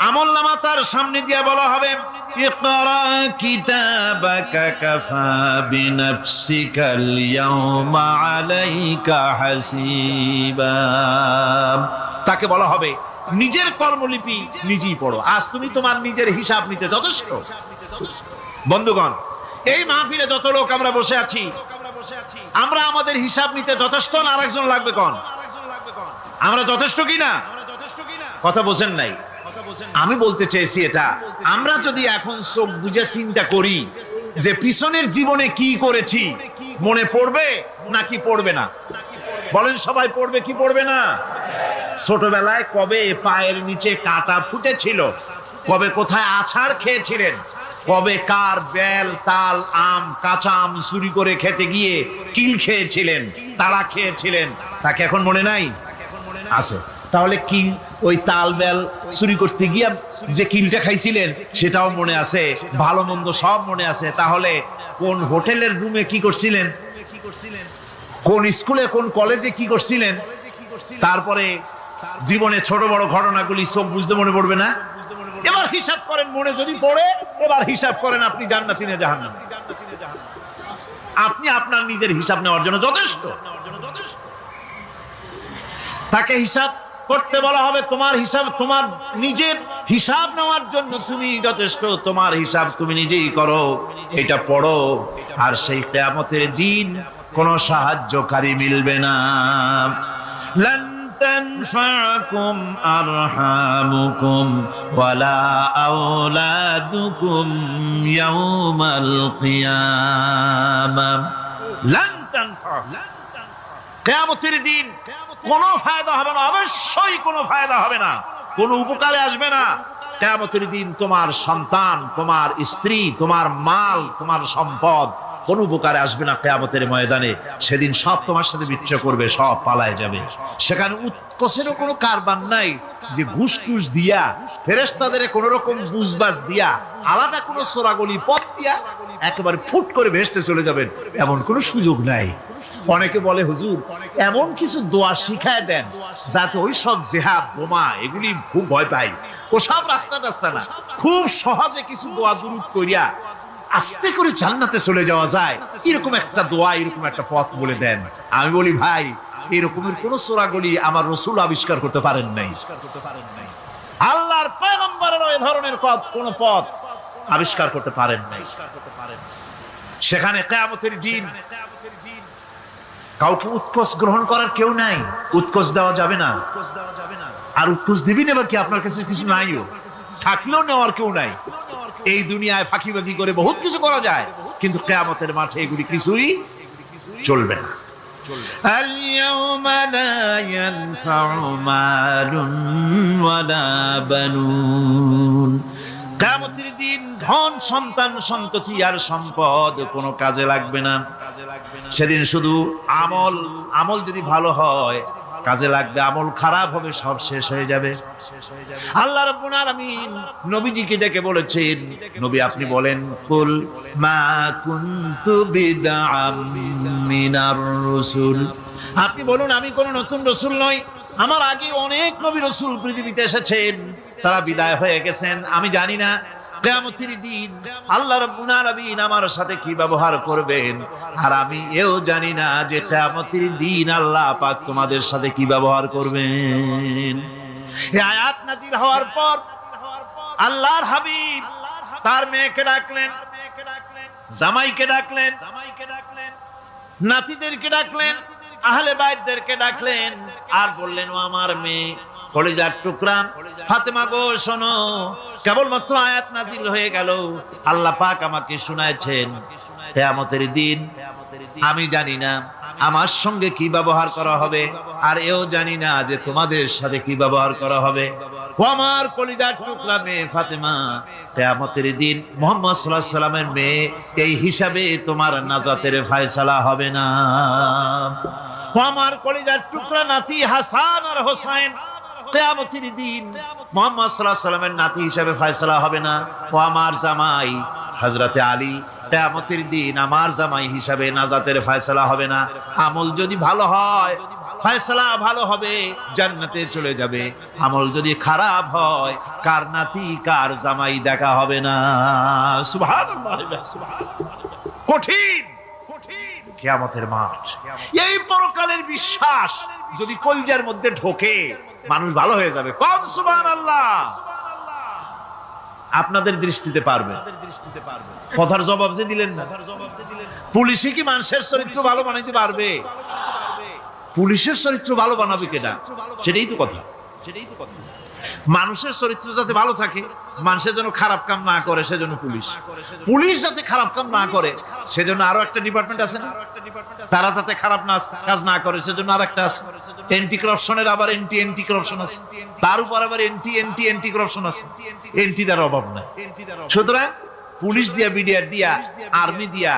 আমলনামা তার সামনে দিয়ে বলা হবে ইকরা কিতাবাকা কাফা বিনাফসিকাল ইয়াওমা আলাইকা হাসিবা, তাকে বলা হবে নিজের কর্মলিপি নিজেই পড়ো, আজ তুমি তোমার নিজের হিসাব নিতে যথেষ্ট। বন্ধুগণ, এই মাহফিলে যত লোক আমরা বসে আছি, আমরা আমাদের হিসাব নিতে যথেষ্ট না আরেকজন লাগবে? কোন আমরা যথেষ্ট কিনা? কথা বোঝেন নাই। আমি বলতে চেয়েছি এটা, আমরা যদি এখন চোখ বুঝে চিন্তা করি যে পিছনের জীবনে কি করেছি, মনে পড়বে নাকি পড়বে না? বলেন সবাই, পড়বে কি পড়বে না? ছোটবেলায় কবে পায়ের নিচে কাঁটা ফুটেছিল, কবে কোথায় আছাড় খেয়েছিলেন, কবে কার বেল তাল আম কাঁচা আম চুরি করে খেতে গিয়ে কিল খেয়েছিলেন, তারা খেয়েছিলেন, তাকে এখন মনে নাই? আছে। তাহলে কি ওই তাল বেল চুরি করতে গিয়ে যে কিলটা খাইছিলেন সেটাও মনে আছে, ভালো মন্দ সব মনে আছে। তাহলে কোন হোটেলের রুমে কি করছিলেন, কোন স্কুলে কোন কলেজে কি করছিলেন, তারপরে জীবনে ছোট বড় ঘটনাগুলি সব বুঝতে মনে পড়বে না? এবার হিসাব করেন, মনে যদি পড়ে এবার হিসাব করেন আপনি জান্নাতি না জাহান্নামী। আপনি আপনার নিজের হিসাব নেওয়ার জন্য যথেষ্ট। তাকে হিসাব করতে বলা হবে, তোমার হিসাব, তোমার নিজের হিসাব নেওয়ার জন্য তুমি যথেষ্ট, তোমার হিসাব তুমি নিজেই করো, এটা পড়ো। আর সেই কিয়ামতের দিন কোনো সাহায্যকারী মিলবে না। লান তানফাকুম আরহামুকুম ওয়ালা আওলাদুকুম ইয়াওমাল কিয়ামাহ। লান তানফা, কিয়ামতের দিন কোনো ফায়দা হবে না, অবশ্যই কোনো ফায়দা হবে না, কোনো উপকারে আসবে না। কিয়ামতের দিন তোমার সন্তান, তোমার স্ত্রী, তোমার মাল, তোমার সম্পদ কোনো উপকারে আসবে না কিয়ামতের ময়দানে। সেদিন সব তোমার সাথে বিচ্ছা করবে, সব পালায় যাবে। সেখানে উৎকোষেরও কোনো কারবার নাই যে ঘুষ টুস দিয়া, ফেরেশতাদের কোন রকম বুঝবাজ দিয়া, আলাদা কোনো চোরাগলি পথ দিয়া একেবারে ফুট করে ভেসতে চলে যাবেন, এমন কোনো সুযোগ নাই। অনেকে বলে হুজুর এমন কিছু দোয়া শিখায় দেন যাতে ওই সব জেহাদ বোমা এগুলি খুব ভয় পাই, ওসব রাস্তা না, খুব সহজে কিছু দোয়া দুরূদ করিয়া আস্তে করে জান্নাতে চলে যাওয়া যায়, এরকম একটা দোয়া, এরকম একটা পথ বলে দেন। আমি বলি ভাই, এরকমের কোন চোরাগলি আমার রাসূল আবিষ্কার করতে পারেন নাই। আল্লাহর পয়গম্বরের ওই ধরনের কোন পথ আবিষ্কার করতে পারেন নাই। সেখানে কিয়ামতের দিন কাউকে উৎকোষ গ্রহণ করার কেউ নাই, উৎকোষ দেওয়া যাবে না। আর উৎকোষ দিবি নেবার কি, আপনার কাছে কিছু নাইও, থাকলেও নেওয়ার কেউ নাই। এই দুনিয়ায় ফাঁকিবাজি করে বহুত কিছু করা যায়, কিন্তু কিয়ামতের মাঠে এগুলি কিছুই চলবে না। اليوم لا ينفع مال ولا بنون। কিয়ামতের দিন ধন সন্তান সন্ততি আর সম্পদ কোনো কাজে লাগবে না। সেদিন শুধু আমল যদি ভালো হয় কাজে লাগবে, আমল খারাপ হবে সব শেষ হয়ে যাবে। আল্লাহ রাব্বুল আলামিন নবীজিকে ডেকে বলেছেন, নবী আপনি বলেন, কুল মা কুনতু বিদআম মিনার রাসূল, আপনি বলুন আমি কোন নতুন রাসূল নই, আমার আগে অনেক নবী রাসূল পৃথিবীতে এসেছেন, তারা বিদায় হয়ে গেছেন। আমি জানি না কিয়ামতের দিন আল্লাহ রাব্বুল আলামিন আমার সাথে কি ব্যবহার করবেন, আর আমি এও জানি না যে কিয়ামতের দিন আল্লাহ পাক তোমাদের সাথে কি ব্যবহার করবেন। এই আয়াত নাযিল হওয়ার পর আল্লাহর হাবিব তার মেয়েকে ডাকলেন, জামাইকে ডাকলেন, নাতিদেরকে ডাকলেন, আহলে বাইতদেরকে ডাকলেন, আর বললেন, ও আমার মেয়ে কলিজার টুকরা ফাতেমা গো শোনো, কেবলমাত্র আয়াত নাযিল হয়ে গেল, আল্লাহ পাক আমাকে শুনাইছেন কিয়ামতের দিন আমি জানি না আমার সঙ্গে কি ব্যবহার করা হবে, আর এও জানি না যে তোমাদের সাথে কি ব্যবহার করা হবে। ও আমার কলিজার টুকরা মেয়ে ফাতেমা, কিয়ামতের দিন মুহাম্মদ সাল্লাল্লাহু আলাইহি সাল্লামের মেয়ে, এই হিসাবে তোমার নাজাতের ফয়সালা হবে না। ও আমার কলিজার টুকরা নাতি হাসান আর হোসেন, কিয়ামতের দিন মুহাম্মদ সাল্লাল্লাহু আলাইহি সাল্লামের নাতি হিসাবে ফয়সালা হবে না। ও আমার জামাই হযরতে আলী, কিয়ামতের দিন আমার জামাই হিসাবে নাজাতের ফয়সালা হবে না। আমল যদি ভালো হয় ফয়সালা ভালো হবে, জান্নাতে চলে যাবে। আমল যদি খারাপ হয় কার নাতি কার জামাই দেখা হবে না। সুবহানাল্লাহ, কঠিন কিয়ামতের মাঠ। এই পরকালের বিশ্বাস যদি কলিজার মধ্যে ঢোকে মানুষ ভালো হয়ে যাবে। কোন সুবহানাল্লাহ। আপনাদের দৃষ্টিতে পারবে, কথার জবাব যে দিলেন না। পুলিশে কি মানুষের চরিত্র ভালো বানাইতে পারবে? পুলিশের চরিত্র ভালো বানাবে কেনা, সেটাই তো কথা। মানুষের চরিত্র যাতে ভালো থাকে, মানুষের জন্য খারাপ কাম না করে, সেজন্য পুলিশ যাতে খারাপ কাম না করে সেজন্য আরো একটা ডিপার্টমেন্ট আছে না, তারা যাতে খারাপ কাজ না করে সেজন্য আর একটা আছে। এন্টি করাপশনের আবার এন্টি করাপশন আছে, তার উপর আবার এন্টি করাপশন আছে। এন্টিটার অভাব নাই। সুতরাং পুলিশ দিয়া, বিডিআর দিয়া, আর্মি দিয়া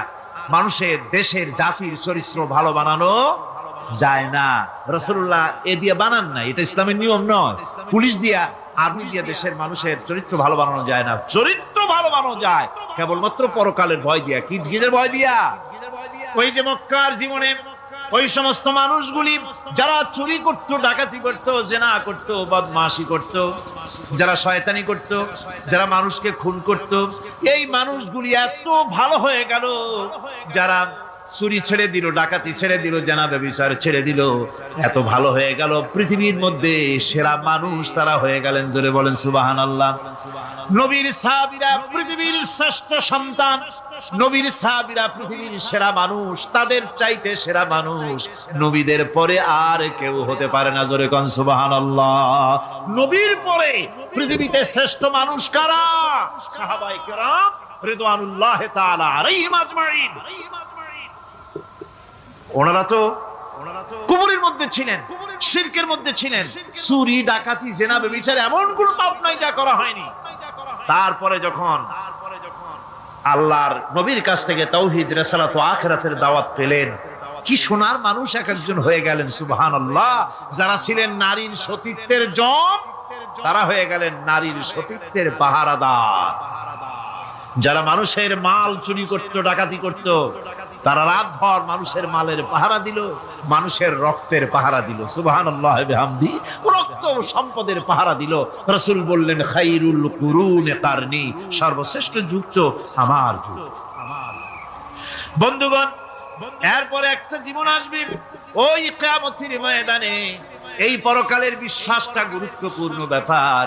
মানুষের, দেশের, জাতির চরিত্র ভালো বানানো যায় না। রাসূলুল্লাহ এ দিয়া বানান না, এটা ইসলামের নিয়ম নয়। পুলিশ দিয়া, আর্মি দিয়া দেশের মানুষের চরিত্র ভালো বানানো যায় না। চরিত্র ভালো বানানো যায় কেবলমাত্র পরকালের ভয় দিয়া। কি কিসের ভয় দিয়া? ওই যে মক্কার জীবনে ওই সমস্ত মানুষগুলি যারা চুরি করত, ডাকাতি করত, জেনা করত, বদমাশি করত, যারা শয়তানি করত, যারা মানুষকে খুন করত, এই মানুষগুলি এত ভালো হয়ে গেল, যারা চুরি ছেড়ে দিল, ডাকাতি ছেড়ে দিল, জেনা ব্যভিচার ছেড়ে দিল, এত ভালো হয়ে গেল, পৃথিবীর মধ্যে সেরা মানুষ তারা হয়ে গেলেন। জোরে বলেন সুবহানাল্লাহ। নবীর সাহাবীরা পৃথিবীর শ্রেষ্ঠ সন্তান, নবীর সাহাবীরা পৃথিবীর সেরা মানুষ, তাদের চাইতে সেরা মানুষ নবীদের পরে আর কেউ হতে পারে না। জোরে কোন সুবহানাল্লাহ। নবীর পরে পৃথিবীতে শ্রেষ্ঠ মানুষ কারা? সাহাবায়ে কেরাম রিদওয়ানুল্লাহি তাআলা আলাইহিম আজমাইন। ওনারা তো কুফরের মধ্যে ছিলেন, শিরকের মধ্যে ছিলেন, চুরি, ডাকাতি, জেনা, ব্যভিচার এমন কোন পাপ নাই যা করা হয়নি। তারপরে যখন আল্লাহর নবীর কাছ থেকে তাওহীদ, রিসালাত ও আখিরাতের দাওয়াত পেলেন। কি সোনার মানুষ এক একজন হয়ে গেলেন, সুবহানাল্লাহ। যারা ছিলেন নারীর সতীত্বের জম, তারা হয়ে গেলেন নারীর সতীত্বের পাহারাদার। যারা মানুষের মাল চুরি করত, ডাকাতি করত, তারা রাতভর মানুষের মালের পাহারা দিল, মানুষের রক্তের পাহারা দিল। সুবহানাল্লাহ বিহামদি, রক্ত সম্পদের পাহারা দিল। রাসূল বললেন, খায়রুল কুরুনে কারনি, সর্বশ্রেষ্ঠ যুগ তো আমার যুগ। বন্ধুগণ, এরপরে একটা জীবন আসবে, ওই কিয়ামতের ময়দানে। এই পরকালের বিশ্বাসটা গুরুত্বপূর্ণ ব্যাপার।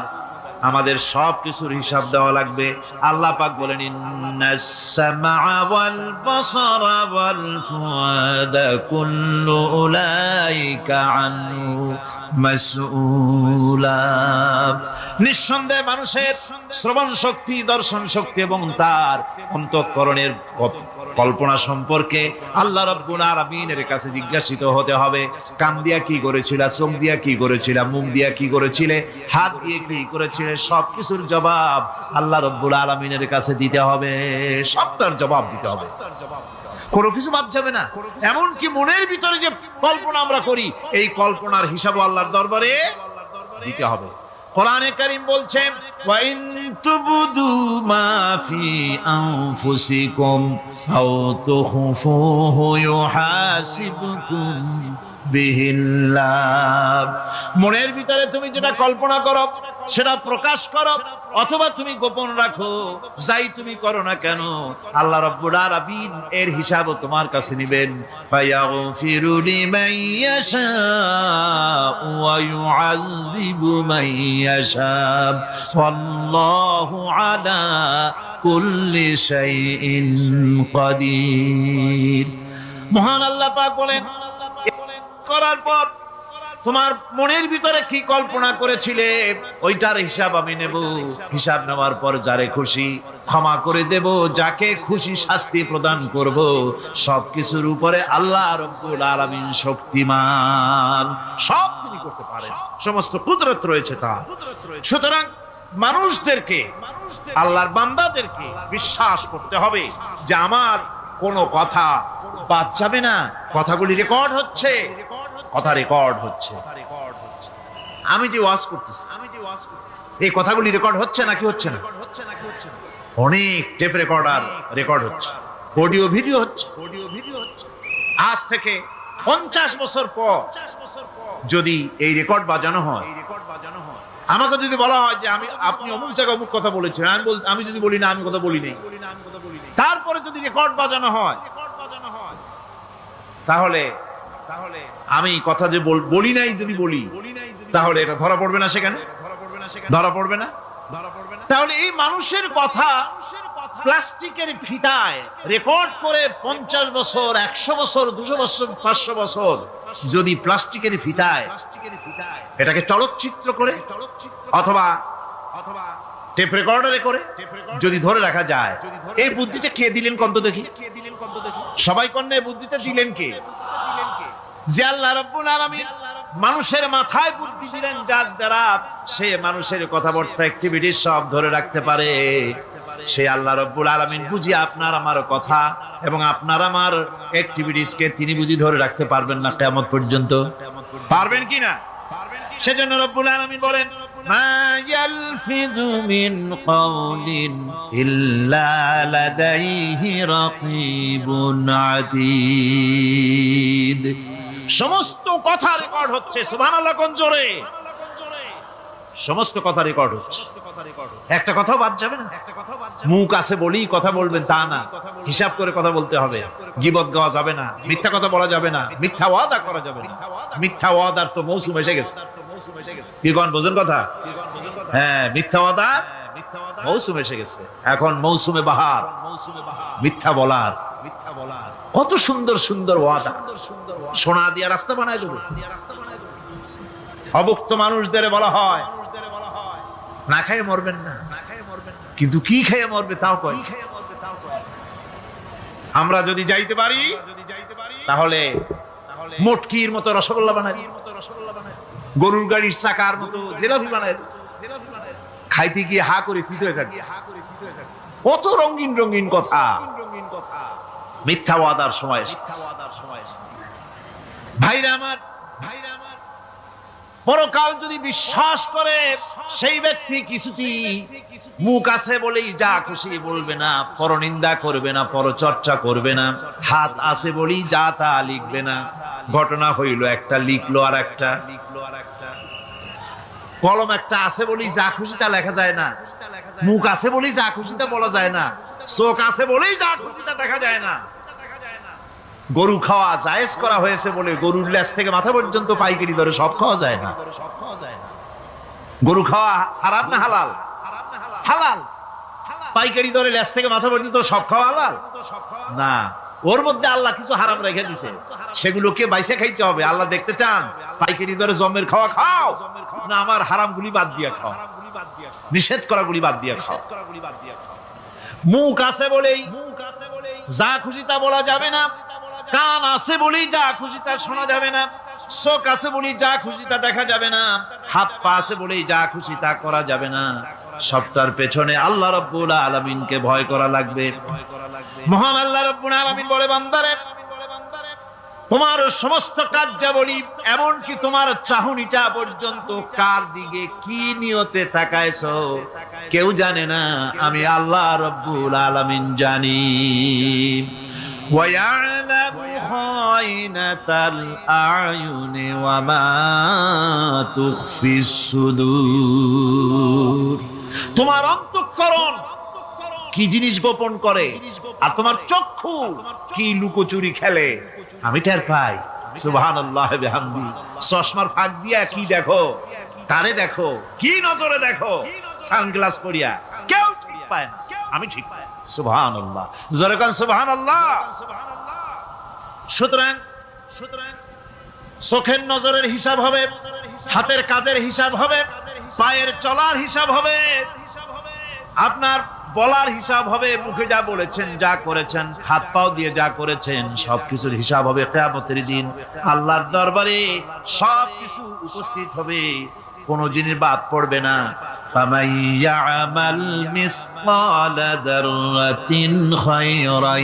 আমাদের সব কিছুর হিসাব দেওয়া লাগবে। আল্লাহ পাক বলেন, ইন্নাস সামআ ওয়াল বাসারা ওয়াল ফুআদা কুল্লু উলাইকা আনহু মাসউলা। নিঃসন্দেহে মানুষের শ্রবণ শক্তি, দর্শন শক্তি এবং তার অন্তঃকরণের কল্পনা সম্পর্কে আল্লাহ রাব্বুল আলামিনের কাছে জিজ্ঞাসিত হতে হবে। কান দিয়া কি করেছিলা, চোখ দিয়া কি করেছিলা, মুখ দিয়া কি করেছিলে, হাত দিয়ে কি করেছিলে, সবকিছুর জবাব আল্লাহ রাব্বুল আলামিনের কাছে দিতে হবে। সবটার জবাব দিতে হবে, কোনো কিছু বাদ যাবে না। এমনকি মনের ভিতরে যে কল্পনা আমরা করি, এই কল্পনার হিসাব আল্লাহর দরবারে দিতে হবে। কোরআনে কারীম বলছেন, ওয়া ইন তুবদু মা ফি আনফুসিকুম আও তুখফুহু ইউহাসিবকুম বিহিল্লাহ। মনের ভিতরে তুমি যেটা কল্পনা করো সেটা প্রকাশ করো, অথবা তুমি গোপন রাখো, যাই তুমি করো না কেন, আল্লাহ রাব্বুল আলামিন এর হিসাব তোমার কাছে নেবেন। ফায়াগফিরু লিমান ইয়াশা ওয়া ইউআযযিবু মান ইয়াশা ওয়াল্লাহু আলা কুল্লি শাইইন কাদির। মহান আল্লাহ পাক বলেন, করার পর তোমার মনের ভিতরে কি কল্পনা করেছিলে ওইটার হিসাব আমি নেব। হিসাব নেওয়ার পর যারে খুশি ক্ষমা করে দেব, যাকে খুশি শাস্তি প্রদান করব। সবকিছুর উপরে আল্লাহ রাব্বুল আলামিন শক্তিমান, সব তিনি করতে পারেন, সমস্ত কুদরত রয়েছে তার। সুতরাং মানুষদেরকে, আল্লাহর বান্দাদেরকে বিশ্বাস করতে হবে যে আমার কোনো কথা বাদ যাবে না। কথাগুলি রেকর্ড হচ্ছে, কথা রেকর্ড হচ্ছে। আমি যে ওয়াজ করতেছি, এই কথাগুলি রেকর্ড হচ্ছে নাকি হচ্ছে না? অনেক টেপ রেকর্ডার রেকর্ড হচ্ছে, অডিও ভিডিও হচ্ছে। আজ থেকে 50 বছর পর যদি এই রেকর্ড বাজানো হয়, আমাকে যদি বলা হয় যে আপনি অমুক জায়গায় অমুক কথা বলেছেন, আমি যদি বলি না আমি কথা বলি নাই, তারপরে যদি রেকর্ড বাজানো হয়, তাহলে আমি কথা যে বলি নাই যদি বলি, তাহলে এটা ধরা পড়বে না? সেখানে ধরা পড়বে না? তাহলে এই মানুষের কথা প্লাস্টিকের ফিতায় রেকর্ড করে 50 বছর, 100 বছর, 200 বছর, 500 বছর যদি প্লাস্টিকের ফিতায় এটাকে চলচ্চিত্র করে অথবা টেপ রেকর্ডারে করে যদি ধরে রাখা যায়, এই বুদ্ধিটা কে দিলেন কত দেখি? সবাই কন্যা বুদ্ধিটা দিলেন কে? যে আল্লাহ রাব্বুল আলামিন মানুষের মাথায় বুদ্ধি দিলেন, যার দ্বারা সে মানুষের কথাবার্তা, অ্যাক্টিভিটি সব ধরে রাখতে পারে। সে আল্লাহ রাব্বুল আলামিন বুঝি আপনার আমার কথা এবং আপনার আমার অ্যাক্টিভিটিসকে তিনি বুঝি ধরে রাখতে পারবেন না কিয়ামত পর্যন্ত? পারবেন কি না? সেজন্য রাব্বুল আলামিন বলেন, মা ইয়ালফিযু মিন কাওলিন ইল্লা লাদাইহি রাকীবুন আতীদ। সমস্ত কথা রেকর্ড হচ্ছে। সুবহানাল্লাহ কোন জোরে! সমস্ত কথা রেকর্ড হচ্ছে, একটা কথাও বাদ যাবে না। মুখ আছে বলেই কথা বলবেন তা না, হিসাব করে কথা বলতে হবে। গীবত গাওয়া যাবে না, মিথ্যা কথা বলা যাবে না, মিথ্যা ওয়াদা করা যাবে না। মিথ্যা ওয়াদার তো মৌসুম এসে গেছে। কি কোন বোঝেন কথা? হ্যাঁ, মিথ্যা ওয়াদা মৌসুম এসে গেছে। এখন মৌসুমে বাহার, মিথ্যা বলার। কত সুন্দর সুন্দর ওয়াদা, সোনা দিয়া রাস্তা বানায় দেবো। অভুক্ত মানুষদের বলা হয় না খাইয়ে মরবেন না, কিন্তু কি খেয়ে মরবে তাও কয়। আমরা যদি যাইতে পারি তাহলে মটকির মতো রসগোল্লা বানাই, গরুর গাড়ির চাকার মতো জিলাপি বানাই, খাইতে গিয়ে হা করে চিত হয়ে থাকি। কত রঙিন রঙিন কথা, মিথ্যা ওয়াদার সময়। ভাইরা আমার, পরকাল যদি বিশ্বাস করে সেই ব্যক্তি কিছুতেই মুখ আছে বলেই যা খুশি বলবে না, পরনিন্দা করবে না, পরচর্চা করবে না, হাত আছে বলেই যা তা লিখবে না। ঘটনা হইল একটা লিখলো আর একটা, কলম একটা আছে বলেই যা খুশি তা লেখা যায় না, মুখ আছে বলেই যা খুশি তা বলা যায় না, চোখ আছে বলেই যা খুশি তা দেখা যায় না। গরু খাওয়া জায়েজ করা হয়েছে বলে গরুর লেজ থেকে মাথা পর্যন্ত পাইকারি দরে সব খাওয়া যায় না। গরু খাওয়া হারাম না হালাল? হালাল। পাইকারি দরে লেজ থেকে মাথা পর্যন্ত সব খাওয়া হালাল না, ওর মধ্যে আল্লাহ কিছু হারাম রেখে দিছে, সেগুলোকে বাইসে খাইতে হবে। আল্লাহ দেখতে চান পাইকারি দরে জমের খাওয়া খাও না আমার হারাম গুলি বাদ দিয়া খাও, নিষেধ করা গুলি বাদ দিয়া খাও। মুখ আছে বলেই যা খুশি তা বলা যাবে না, কান আছে বলেই যা খুশি তা শোনা যাবে না, চোখ আছে বলেই যা খুশি তা দেখা যাবে না, হাত পা আছে বলেই যা খুশি তা করা যাবে না। সবটার পেছনে আল্লাহ রাব্বুল আলামিনকে ভয় করা লাগবে। মহান আল্লাহ রাব্বুল আলামিন বলে, বান্দারে তোমার সমস্ত কার্যাবলী এমনকি তোমার চাহনিটা পর্যন্ত কার দিকে কি নিয়তে তাকায়ছো কেউ জানে না, আমি আল্লাহ রাব্বুল আলামিন জানি। وَيَعْلَمُ خَائِنَةَ الْأَعْيُنِ وَمَا تُخْفِي الصُّدُورُ। তোমার অন্তঃকরণ কি জিনিস গোপন করে আর তোমার চক্ষু কি লুকোচুরি খেলে আমি টের পাই। সুবহানাল্লাহ বিহামদি। চশমার ফাঁক দিয়া কি দেখো, কারে দেখো, কি নজরে দেখো, সানগ্লাস পরিয়া কেউ ঠিক পায় না, আমি ঠিক পাই। সুবহানাল্লাহ, জোরে কোন সুবহানাল্লাহ। সুতরাং চোখের নজরের হিসাব হবে, হাতের কাজের হিসাব হবে, পায়ের চলার হিসাব হবে, আপনার বলার হিসাব হবে, মুখে যা বলেছেন যা করেছেন, হাত পাও দিয়ে যা করেছেন সবকিছুর হিসাব হবে কিয়ামতের দিন। আল্লাহর দরবারে সবকিছু উপস্থিত হবে, কোনো জিনিস বাদ পড়বে না। فَمَن يَعْمَلْ مِثْقَالَ ذَرَّةٍ خَيْرًا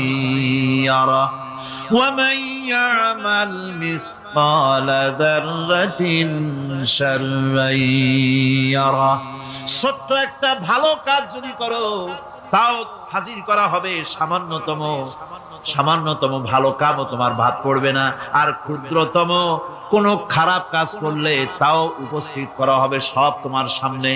يَرَهُ وَمَن يَعْمَلْ مِثْقَالَ ذَرَّةٍ شَرًّا يَرَهُ। ছোট্ট একটা ভালো কাজ যদি করো তাও হাজির করা হবে সামান্যতম ভালো কামও তোমার বাদ পড়বে না, আর ক্ষুদ্রতম কোনো খারাপ কাজ করলে তাও উপস্থিত করা হবে সব তোমার সামনে,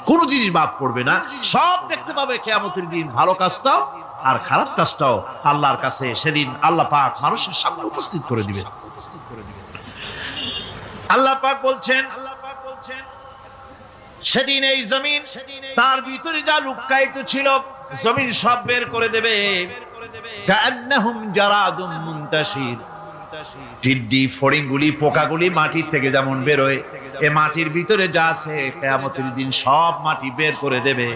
কোনো জিনিস বাদ পড়বে না, সব দেখতে পাবে কিয়ামতের দিন। ভালো কাজটাও আর খারাপ কাজটাও আল্লাহর কাছে সেদিন আল্লাহ পাক মানুষের সামনে উপস্থিত করে দিবেন। আল্লাহ পাক বলছেন সেদিন এই জমিন তার ভিতরে যা লুকায়িত ছিল জমিন সব বের করে দেবে। কান্নাহুম জারাদুম মুনতাশির, টিড্ডি ফড়িংগুলি পোকাগুলি মাটির থেকে যেমন বেরোয়, এ মাটির ভিতরে যা আছে কিয়ামতের দিন সব মাটি বের করে দেবে।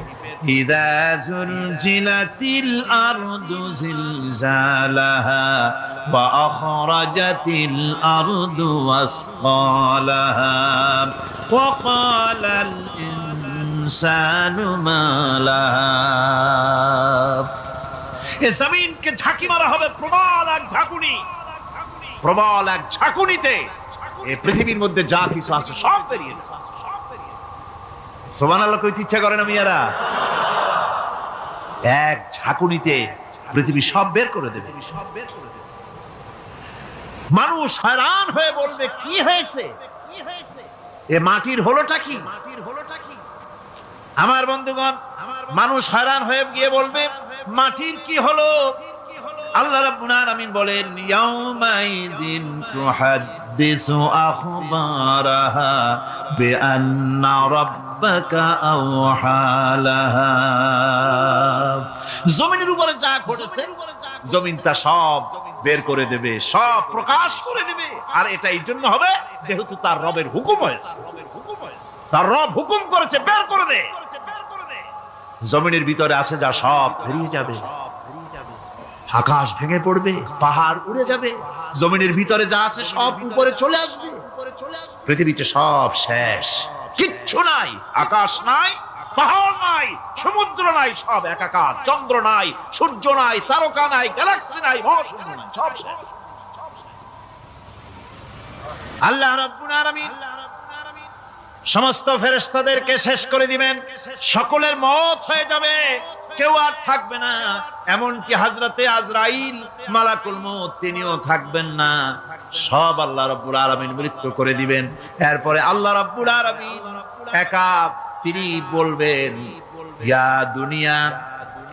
ইযা যুলজিলাতিল আরদু জিলজালাহা ওয়া আখরাজাতিল আরদু আসকালাহা ওয়া ক্বালাল ইনসানু মা লাহা। এ জমিনকে ঝাঁকি মারা হবে প্রবল এক ঝাঁকুনি, প্রবল এক ঝাঁকুনিতে এই পৃথিবীর মধ্যে যা কিছু আছে সব বেরিয়ে যাবে। সুবহানাল্লাহ কইতে ইচ্ছা করে না মিয়ারা? এক ঝাঁকুনিতে পৃথিবী সব বের করে দেবে। মানুষ হয়রান হয়ে বলবে কি হয়েছে, এ মাটির হলোটা কি? আমার বন্ধুগণ, মানুষ হয়রান হয়ে গিয়ে বলবে মাটির কি হলো? আল্লাহ রাব্বুল আলামিন বলেন ইয়াউমাইযিন তুহাদ্দিসু আখবারাহা বিআন্না রাব্বাকা আওহালাহা। জমিনের উপরে যা ঘটেছে জমিন তা সব বের করে দেবে, সব প্রকাশ করে দেবে। আর এটা এই জন্য হবে যেহেতু তার রবের হুকুম হয়েছে, তার রব হুকুম করেছে বের করে দে। জমিনের ভিতরে আছে যা সব বেরিয়ে যাবে, আকাশ ভেঙে পড়বে, পাহাড় উড়ে যাবে, জমিনের ভিতরে যা আছে সব উপরে চলে আসবে, পৃথিবীতে সব শেষ, কিচ্ছু নাই, আকাশ নাই, পাহাড় নাই, সমুদ্র নাই, সব একাকার। চন্দ্র নাই, সূর্য নাই, তারকা নাই, গ্যালাক্সি নাই, মহাশূন্য নাই, সব শেষ। আল্লাহ রাব্বুল আলামিন সমস্ত ফেরেশতাদেরকে শেষ করে দিবেন, সকলের মওত হয়ে যাবে, কেউ আর থাকবে না। এমনকি হযরতে আজরাইল মালাকুল মউত তিনিও থাকবেন না। সব আল্লাহ রাব্বুল আলামিন মৃত্যু করে দিবেন। এরপরে আল্লাহ রাব্বুল আলামিন একা তিনি বলবেন, ইয়া দুনিয়া,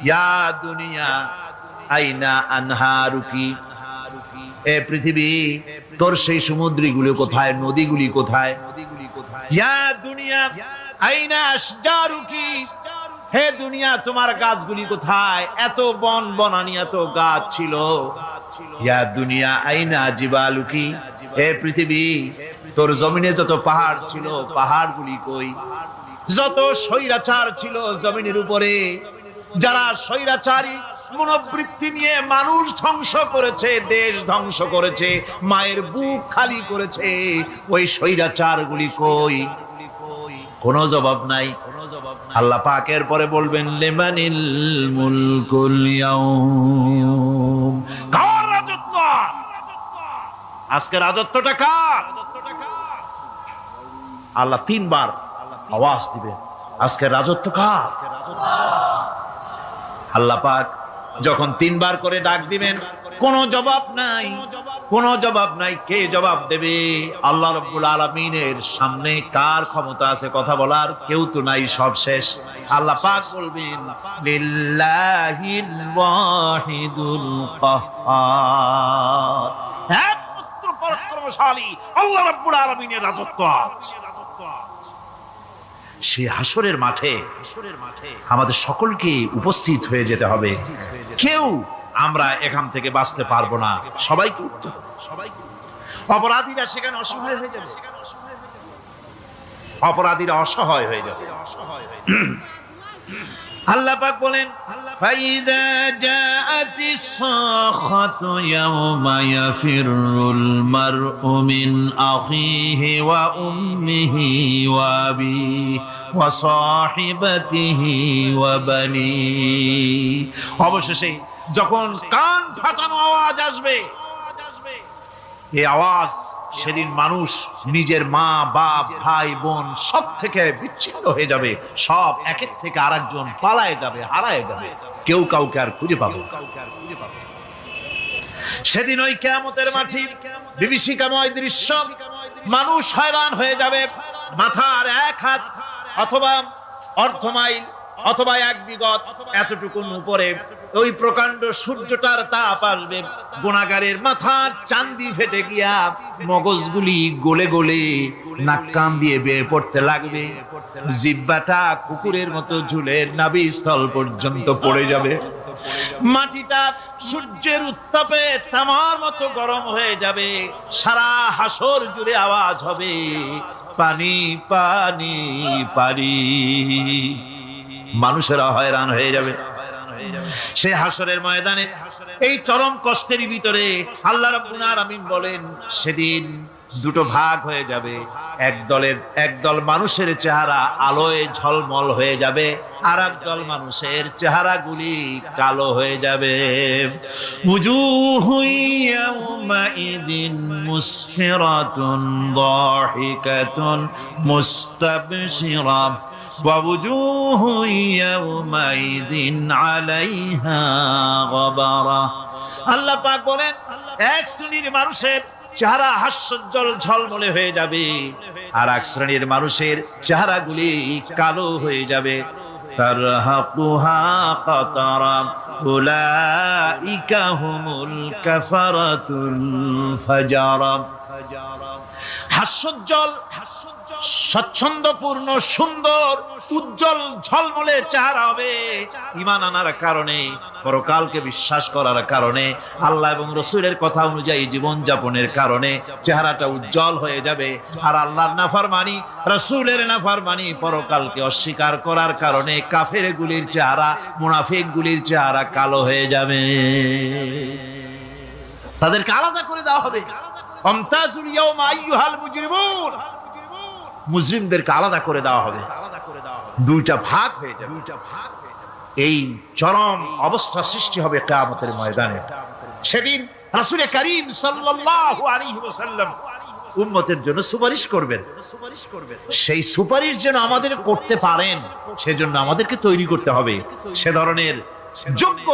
ইয়া দুনিয়া আইনা আনহারুকি, এ পৃথিবী তোর সেই সমুদ্রগুলো কোথায়, নদীগুলি কোথায়? ইয়া দুনিয়া আইনা আশজারুকি, হে দুনিয়া তোমার গাছগুলি কোথায়? এত বন বনানি, এত গাছ ছিল। ইয়া দুনিয়া আইনা জিবালুকি, হে পৃথিবী তোর জমিনে যত পাহাড় ছিল, পাহাড়গুলি কই? যত স্বৈরাচার ছিল জমিনের উপরে, যারা স্বৈরাচারী মনোবৃত্তি নিয়ে মানুষ ধ্বংস করেছে, দেশ ধ্বংস করেছে, মায়ের বুক খালি করেছে, ওই স্বৈরাচার গুলি কই? কোনো জবাব নাই। আল্লাহ পাকের পরে বলবেন, লিমানিল মুলকুল ইয়াউম, কার রাজত্ব? আজকে রাজত্বটা কার? আল্লাহ তিনবার আওয়াজ দিবেন, আজকে রাজত্ব কার? আল্লাহ পাক যখন তিনবার করে ডাক দিবেন, কোনো জবাব নাই, কোনো জবাব নাই। কে জবাব দেবে? আল্লাহ রাব্বুল আলামিনের সামনে কার ক্ষমতা আছে কথা বলার? কেউ তো নাই, সব শেষ। আল্লাহ পাক বলবেন, লিল্লাহিল ওয়াহিদুল কাহ্হার, একমাত্র পরাক্রমশালী আল্লাহ রাব্বুল আলামিনের রাজত্ব আছে। সেই হাসরের মাঠে আমাদের সকলকে উপস্থিত হয়ে যেতে হবে। কেউ আমরা এখান থেকে বাঁচতে পারবো না, সবাইকে উঠতে হবে। অপরাধীরা সেখানে অসহায় হয়ে যাবে, অপরাধীরা অসহায় হয়ে যাবে। আল্লাহ পাক বলেন, ফাইযা জাআতিস সাখাতু ইয়াওমা ইয়াফিরুল মারউ মিন আখিহি ওয়া উম্মিহি ওয়া আবিহি ওয়া সাহিবাতিহি ওয়া বানিহি। অবশেষে যখন কান ফাটানো আওয়াজ আসবে, এই আওয়াজ, সেদিন মানুষ নিজের মা, বাপ, ভাই, বোন সব থেকে বিচ্ছিন্ন হয়ে যাবে, সব একের থেকে আরেকজন পালায় যাবে, হারায় যাবে, কেউ কাউকে আর খুঁজে পাবে। সেদিন ওই কিয়ামতের মাঠের বিভীষিকাময় দৃশ্য, মানুষ হয়রান হয়ে যাবে। মাথার এক হাত অথবা অর্ধ মাইল অথবা এক বিগত এতটুকুন উপরে ওই প্রকাণ্ড সূর্যটার তাপ আসবে, গুনাহগারের মাথার চান্দি ফেটে গিয়া মগজগুলি গলে গলে নাক কান দিয়ে বের পড়তে লাগবে, জিহ্বাটা কুকুরের মতো ঝুলে নাভিস্থল পর্যন্ত পড়ে যাবে, মাটিটা সূর্যের উত্তাপে তামার মতো গরম হয়ে যাবে, সারা হাসর জুড়ে আওয়াজ হবে, পানি পানি পানি। মানুষেরা হয়রান হয়ে যাবে সে হাসরের ময়দানে। এই চরম কষ্টের ভিতরে আল্লাহ রাব্বুল আলামিন বলেন, সেদিন দুটো ভাগ হয়ে যাবে। একদল মানুষের চেহারা আলোয় ঝলমল হয়ে যাবে, আর একদল মানুষের চেহারাগুলি কালো হয়ে যাবে। উজুহু ইয়াওমাইদিন মুসফিরাতুন দাহিকাতুন মুস্তাবশিরা ووجوه يومئذ عليها غبرة। আল্লাহ পাক বলেন, এক শ্রেণীর মানুষের চেহারা হাস্যোজ্জ্বল ঝলমলে হয়ে যাবে, আর এক শ্রেণীর মানুষের চেহারাগুলি কালো হয়ে যাবে। তারহাকুহা কাতারা উলাইকা হুমুল কাফারাতুল ফাজারা। হাস্যোজ্জ্বল, স্বচ্ছন্দপূর্ণ, সুন্দর, উজ্জ্বল ঝলমলে চেহারা হবে ঈমান আনার কারণে, পরকালকে বিশ্বাস করার কারণে, আল্লাহ এবং রাসূলের কথা অনুযায়ী জীবন যাপনের কারণে চেহারাটা উজ্জ্বল হয়ে যাবে। আর আল্লাহর নাফরমানি, রাসূলের নাফরমানি, পরকালকে অস্বীকার করার কারণে কাফেরগুলির চেহারা, মুনাফিকগুলির চেহারা কালো হয়ে যাবে। তাদেরকে আলাদা করে দেওয়া হবে। আমতাজুল ইয়াওমা আইয়ুহাল মুজরিমুন, মুজরিমদেরকে আলাদা করে দেওয়া হবে। দুইটা ভাগ হয়ে যাবে। এই চরম অবস্থা সৃষ্টি হবে কিয়ামতের ময়দানে। সেদিন রাসূল করিম সাল্লাল্লাহু আলাইহি ওয়াসাল্লাম উম্মতের জন্য সুপারিশ করবেন। সেই সুপারিশ যেন আমাদের করতে পারেন, সেজন্য আমাদেরকে তৈরি করতে হবে, সে ধরনের যোগ্য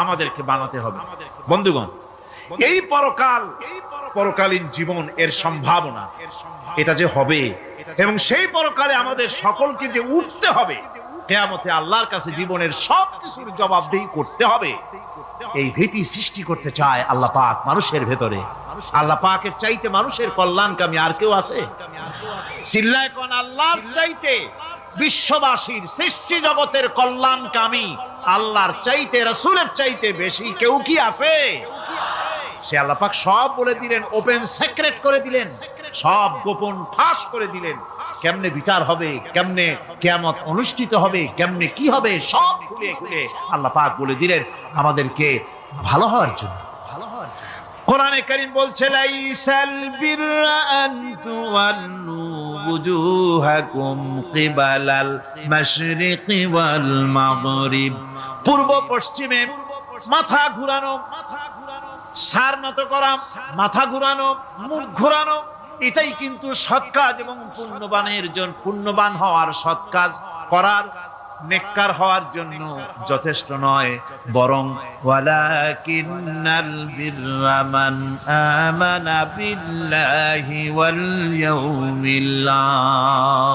আমাদেরকে বানাতে হবে। বন্ধুগণ, এই পরকালীন জীবন এর সম্ভাবনা এটা যে হবে, এবং সেই পরকালে আমাদের সকলকে যে উঠতে হবে, কিয়ামতে আল্লাহর কাছে জীবনের সব কিছুর জবাবদিহি করতে হবে, এই ভীতি সৃষ্টি করতে চায় আল্লাহ পাক মানুষের ভেতরে। আল্লাহ পাকের চাইতে মানুষের কল্যাণকামী আর কেউ আছে? চিল্লায় কোন আল্লাহর চাইতে, বিশ্ববাসীর সৃষ্টি জগতের কল্যাণকামী আল্লাহর চাইতে, রাসূলের চাইতে বেশি কেউ কি আছে? সে আল্লাহ পাক সব বলে দিলেন, ওপেন সিক্রেট করে দিলেন, সব গোপন ফাঁস করে দিলেন। কেমনে বিচার হবে, কেমনে কিয়ামত অনুষ্ঠিত হবে, কেমনে কি হবে, সব খুলে খুলে আল্লাহ পাক বলে দিলেন আমাদেরকে ভালো হওয়ার জন্য। কোরআনে কারীম বলছে, লাইসাল বিররা আন তুওয়াল্লু বুজুহাকুম কিবালাল মাশরিকি ওয়াল মাগরিব। পূর্ব পশ্চিমে মাথা ঘুরানো, সার নত করা, মাথা ঘুরানো, মুখ ঘুরানো, এটাই কিন্তু সৎ কাজ এবং পুণ্যবান হওয়ার, সৎ কাজ করার, নেককার হওয়ার জন্য যথেষ্ট নয়, বরং ওয়ালাকিন্নাল বিররা মান আমানা বিল্লাহি ওয়াল ইয়াউমিল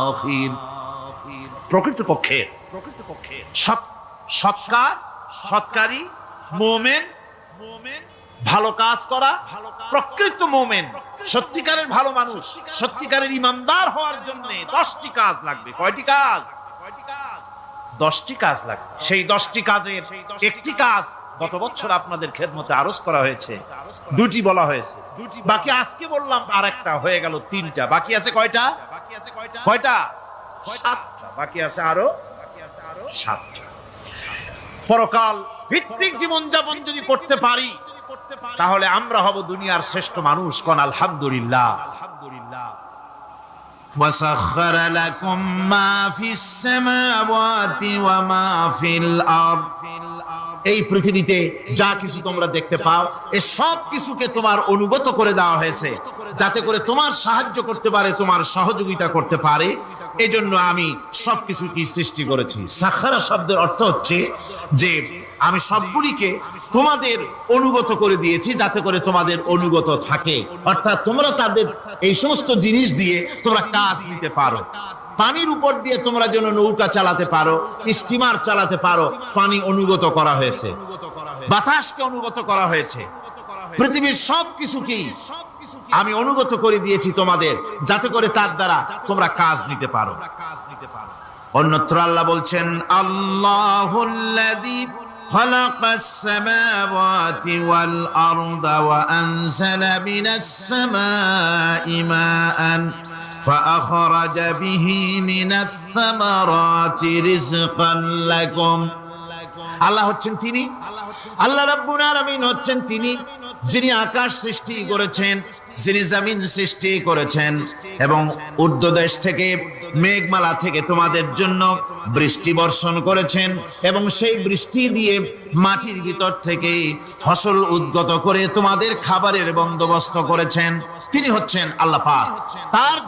আখির। প্রকৃতপক্ষে সৎকারী মুমিন, ভালো কাজ করা, প্রকৃত মুমিন, সত্যিকারের ভালো মানুষ, সত্যিকারের ইমানদার হওয়ার জন্য 10টি কাজ লাগবে। কয়টি কাজ? 10টি কাজ লাগবে। সেই 10টি কাজের একটি কাজ গত বছর আপনাদের খেদমতে আরজ করা হয়েছে, 2টি বলা হয়েছে, বাকি আজকে বললাম আরেকটা, হয়ে গেল 3টা। বাকি আছে কয়টা? 7টা। বাকি আছে আরো 7টা। পরকাল ভিত্তিক জীবনযাপন যদি করতে পারি, তাহলে আমরা হব দুনিয়ার শ্রেষ্ঠ মানুষ। কোন আলহামদুলিল্লাহ। وسخر لكم ما في السماوات وما في الأرض। এই পৃথিবীতে যা কিছু তোমরা দেখতে পাও, এই সব কিছুকে তোমার অনুগত করে দেওয়া হয়েছে, যাতে করে তোমার সাহায্য করতে পারে, তোমার সহযোগিতা করতে পারে। এজন্য আমি সবকিছু কি সৃষ্টি করেছি। সাখারা শব্দের অর্থ হচ্ছে যে আমি সবগুলিকে তোমাদের অনুগত করে দিয়েছি, যাতে করে তোমাদের অনুগত থাকে, অর্থাৎ তোমরা তাদের এই সমস্ত জিনিস দিয়ে তোমরা কাজ নিতে পারো। পানির উপর দিয়ে তোমরা যেন নৌকা চালাতে পারো, স্টিমার চালাতে পারো, পানি অনুগত করা হয়েছে, বাতাসকে অনুগত করা হয়েছে। পৃথিবীর সবকিছু কি আমি অনুগত করে দিয়েছি তোমাদের, যাতে করে তার দ্বারা তোমরা কাজ নিতে পারো। অন্যত্র আল্লাহ বলছেন, আল্লাহুল্লাযী খালাকাস সামাওয়াতি ওয়াল আরদা ওয়া আনজালা মিনাস সামাই মাআন ফাআখরাজা বিহি মিনাস সামারাতি রিজকান লাকুম। আল্লাহ হচ্ছেন তিনি, আল্লাহ রাব্বুল আলামিন হচ্ছেন তিনি, যিনি আকাশ সৃষ্টি করেছেন, যিনি জমিন সৃষ্টি করেছেন, এবং ঊর্ধ্বদেশ থেকে, মেঘমালা থেকে তোমাদের জন্য বৃষ্টি বর্ষণ করেছেন, এবং সেই বৃষ্টি দিয়ে মাটির ভিতর থেকে ফসল উদ্গত করে তোমাদের খাবারের বন্দোবস্ত করেছেন। তিনি হচ্ছেন আল্লাহ পাক। তার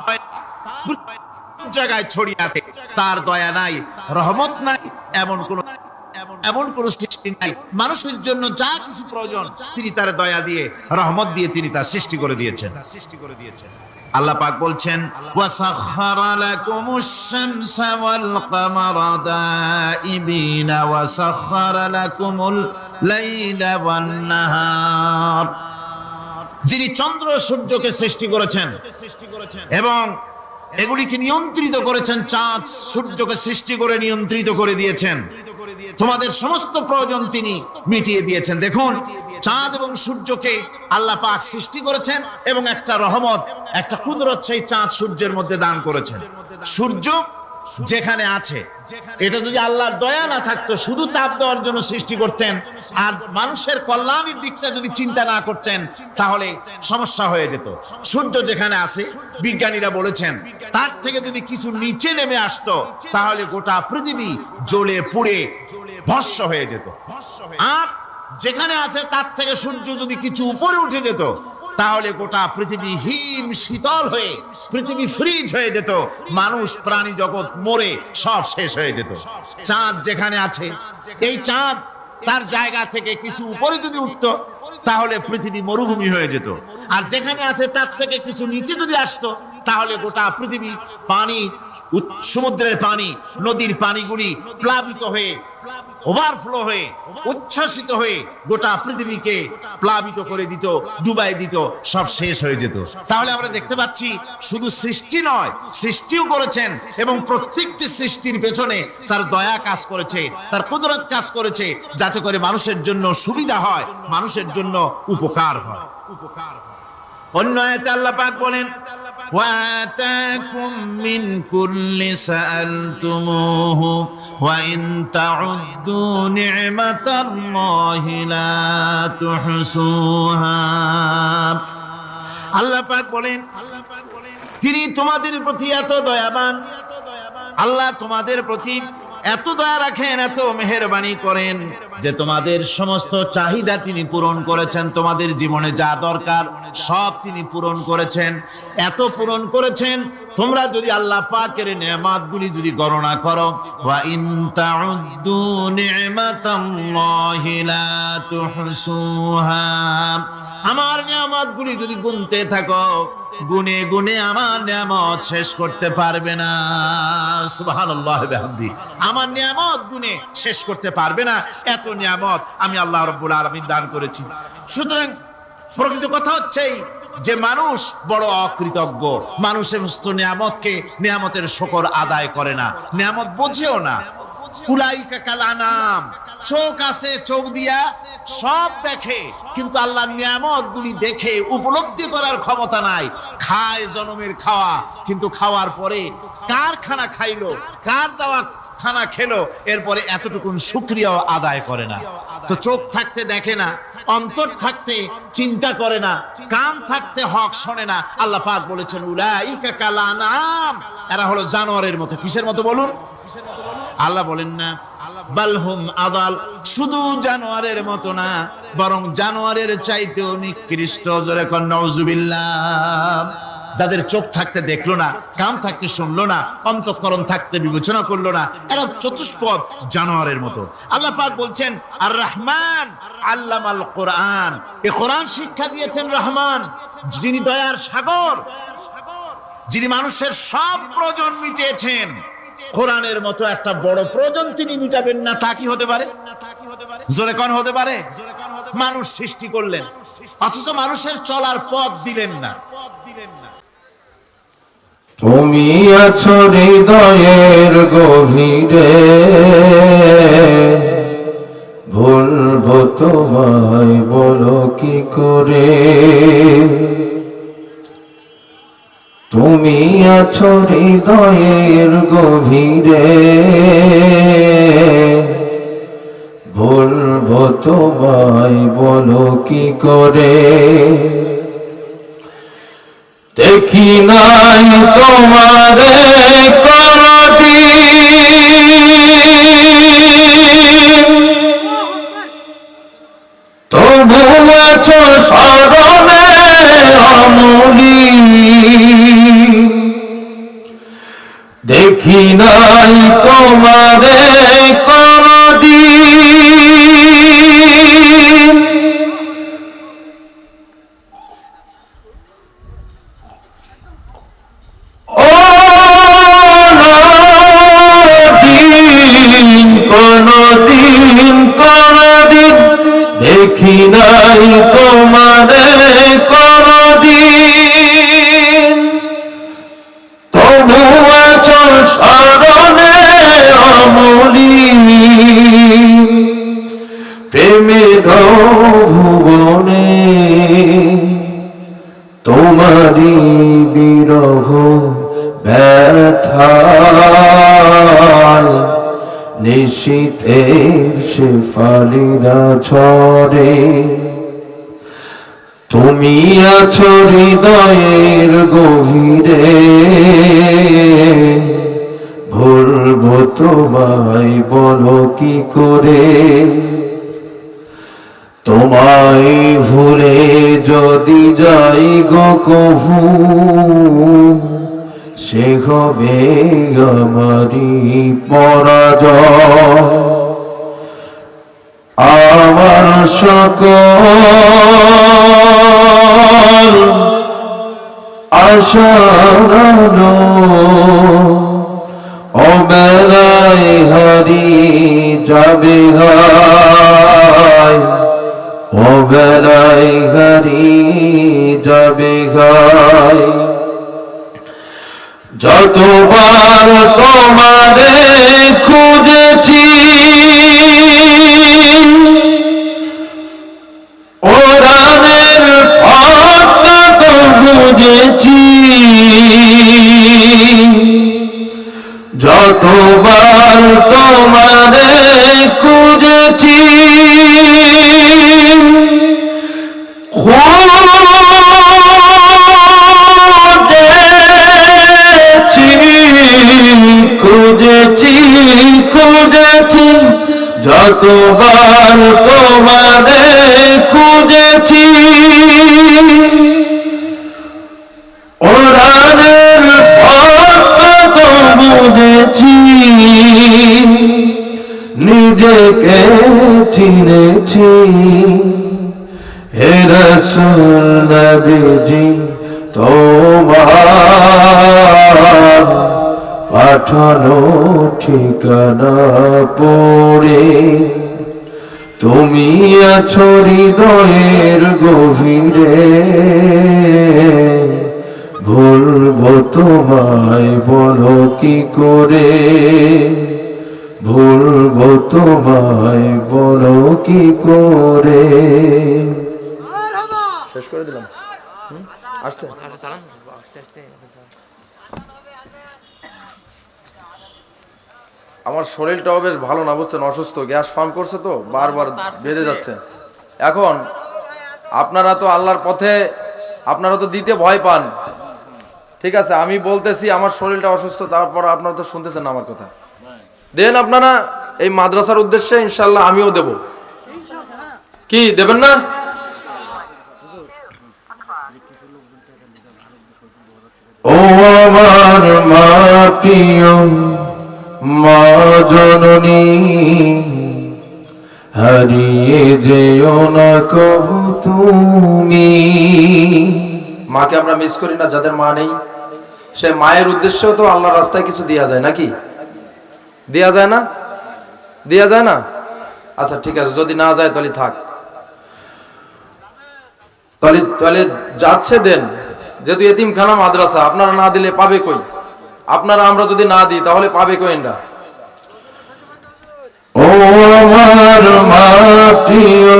জায়গায় ছড়িয়ে আছে, তার দয়া নাই, রহমত নাই, এমন কোন সৃষ্টি নাই। মানুষের জন্য যা কিছু প্রয়োজন তিনি তার দয়া দিয়ে, রহমত দিয়ে তিনি তা সৃষ্টি করে দিয়েছেন। আল্লাহ পাক বলছেন, ওয়াসাখখারা লাকুমুশ শামসা ওয়াল কামারা দাইবিনা ওয়াসাখখারা লাকুমুল লাইলা ওয়ান নাহার। যিনি চন্দ্র সূর্যকে সৃষ্টি করেছেন এবং এগুলিকে নিয়ন্ত্রিত করেছেন, চাঁদ সূর্যকে সৃষ্টি করে নিয়ন্ত্রিত করে দিয়েছেন, তোমাদের সমস্ত প্রয়োজন তিনি মিটিয়ে দিয়েছেন। দেখুন, চাঁদ এবং সূর্যকে আল্লাহ পাক সৃষ্টি করেছেন এবং একটা রহমত, একটা কুদরত সেই চাঁদ সূর্যের মধ্যে দান করেছেন। সূর্য যেখানে আছে, এটা যদি আল্লাহর দয়া না থাকতো, শুধু তাপ দেওয়ার জন্য সৃষ্টি করতেন আর মানুষের কল্যাণের দিকটা যদি চিন্তা না করতেন, তাহলে সমস্যা হয়ে যেত। সূর্য যেখানে আছে, বিজ্ঞানীরা বলেছেন তার থেকে যদি কিছু নিচে নেমে আসতো, তাহলে গোটা পৃথিবী জ্বলে পুড়ে ভস্ম হয়ে যেত। আর যেখানে আছে তার থেকে সূর্য যদি কিছু উপরে উঠে যেত, তাহলে গোটা পৃথিবী হিম শীতল হয়ে, পৃথিবী ফ্রিজ হয়ে যেত, মানুষ প্রাণী জগৎ মরে সব শেষ হয়ে যেত। চাঁদ যেখানে আছে, এই চাঁদ তার জায়গা থেকে কিছু উপরে যদি উঠতো, তাহলে পৃথিবী মরুভূমি হয়ে যেত। আর যেখানে আছে তার থেকে কিছু নিচে যদি আসতো, তাহলে গোটা পৃথিবী পানি, সমুদ্রের পানি, নদীর পানিগুলি প্লাবিত হয়ে, ওভারফ্লো হয়ে, উচ্ছ্বসিত হয়ে গোটা পৃথিবীকে প্লাবিত করে দিত, ডুবাই দিত, সব শেষ হয়ে যেত। তাহলে আমরা দেখতে পাচ্ছি শুধু সৃষ্টি নয়, সৃষ্টিও করেছেন এবং প্রত্যেকটি সৃষ্টির পেছনে তার দয়া কাজ করেছে, তার কুদরত কাজ করেছে, যাতে করে মানুষের জন্য সুবিধা হয়, মানুষের জন্য উপকার হয়। অন্য আয়াতে আল্লাহ পাক বলেন, وآتاكم من كل سألتموه وإن تعدوا نعمة الله لا تحصوها। আল্লাহ পাক বলেন, তিনি তোমাদের প্রতি এত দয়াবান, আল্লাহ তোমাদের প্রতি এত দয়া রাখেন, এত মেহেরবানি করেন যে তোমাদের সমস্ত চাহিদা তিনি পূরণ করেছেন। তোমাদের জীবনে যা দরকার সব তিনি পূরণ করেছেন, এত পূরণ করেছেন। তোমরা যদি আল্লাহ পাকের নেয়ামতগুলি যদি গণনা করো, ওয়া ইন তাউদ্দু নি'মাতাল্লাহি লা তুহসুহা, আমার নিয়ামতগুলি যদি গুনতে থাকো, গুনে গুনে আমার নিয়ামত শেষ করতে পারবে না। সুবহানাল্লাহ বিহামদি, আমার নিয়ামত গুনে শেষ করতে পারবে না, এত নিয়ামত আমি আল্লাহ রাব্বুল আলামিন দান করেছি। সুতরাং প্রকৃত কথা হচ্ছে যে মানুষ বড় অকৃতজ্ঞ, মানুষ সমস্ত নিয়ামতকে, নিয়ামতের শুকর আদায় করে না, নিয়ামত বোঝেও না। উলাইকা কাল আনাম, চোখ আছে, চোখ দিয়া সব দেখে, কিন্তু আল্লাহর নিয়ামতগুলি দেখে উপলব্ধি করার ক্ষমতা নাই। খায় জনমের খাওয়া, কিন্তু খাওয়ার পরে কার খানা খাইলো, কার দেওয়া খানা খেলো, এরপরে এতটুকুন শুকরিয়াও আদায় করে না। তো চোখ থাকতে দেখে না, অন্তর থাকতে চিন্তা করে না, কান থাকতে হক শোনে না। আল্লাহ পাক বলেছেন উলাইকা কাল আনাম, এরা হলো জানোয়ারের মতো। কিসের মতো বলুন? আল্লাহ বলেন না বালহুম আদাল, শুধু জানোয়ারের মতো না, বরং জানোয়ারের চাইতেও নিকৃষ্ট। জোরে কোন নাউজুবিল্লাহ। যাদের চোখ থাকতে দেখলো না, কান থাকতে শুনলো না, অন্তঃকরণ থাকতে বিবেচনা করলো না, এরা চতুষ্পদ জানোয়ারের মতো। আল্লাহ পাক বলছেন আর রহমান আল্লামাল কোরআন, এই কোরআন শিক্ষা দিয়েছেন রহমান, যিনি দয়ার সাগর, যিনি মানুষের সব প্রয়োজন মিটিয়েছেন। কোরআনের মতো একটা বড় প্রয়োজন তিনি মিটাবেন না, তা কি হতে পারে? জোরে কোন হতে পারে? মানুষ সৃষ্টি করলেন, অথচ মানুষের চলার পথ দিলেন না। তুমি আছো হৃদয়ের গভীরে, ভুলবো তোমায় বলো কি করে। তুমি আছো হৃদয়ের গভীরে, ভুলবো তোমায় বলো কি করে। দেখি নাই তোমারে কোনদিন, তবু আছো স্মরণে অমলি। দেখি নাই তোমারে কোনদিন, দেখি নাই তোমারে কোনদিন, তবু আছো স্মরণে অমলি। শীতের শেফালিরা ঝরে, তুমি আছো হৃদয়ের গভীরে, ভুলবো তোমায় বলো কি করে, তোমায় ভুলে যদি যাই গো কভু, সে হবে আমারি পরাজয়। আমার সকল আশার আলো অবেলায় হারিয়ে যাবে হায়, অবেলায় হারিয়ে যাবে হায়। যতবার তোমারে খুঁজেছি, ওরানের পথটা তো বুঝেছি, যতবার তোমারে খুঁজেছি, খুঁজেছি খুঁজেছি, যতবার তোমারে খুঁজেছি, ওরানের পথটা তো বুঝেছি, নিজেকে চিনেছি। হে রাসূল নবীজি তোমার পাঠানো ঠিকানা পড়ে, তুমি আছো হৃদয়ের গভীরে, ভুলবো তোমায় বলো কি করে, ভুলবো তোমায় বলো কি করে। শেষ করে দিলাম। আসছে আমার শরীরটাও বেশ ভালো না বুঝছেন, অসুস্থ, গ্যাস ফার্ম করছে তো বারবার বেড়ে যাচ্ছে। এখন আপনারা তো আল্লাহর পথে, আপনারা তো দিতে ভয় পান, ঠিক আছে, আমি বলতেছি আমার শরীরটা অসুস্থ, তারপর আপনারা তো শুনতেছেন না আমার কথা। দেন আপনারা এই মাদ্রাসার উদ্দেশ্যে, ইনশাল্লাহ আমিও দেব। কি দেবেন না? ও আমার মা প্রিয় মা জননী, হারিয়ে যেও না কভু তুমি। মাকে আমরা মিস করি না, যাদের মা নেই। সে মায়ের উদ্দেশ্যেও তো আল্লাহর রাস্তায় কিছু দেয়া যায় নাকি? দেয়া যায় না? দেয়া যায় না? আচ্ছা ঠিক আছে, যদি না যায় তাহলে থাক, তাহলে যাচ্ছে দেন। যেহেতু এতিমখানা মাদ্রাসা, আপনারা না দিলে পাবে কই? আপনারা আমরা যদি না দিই তাহলে পাবে কই? ও আমার মা প্রিয়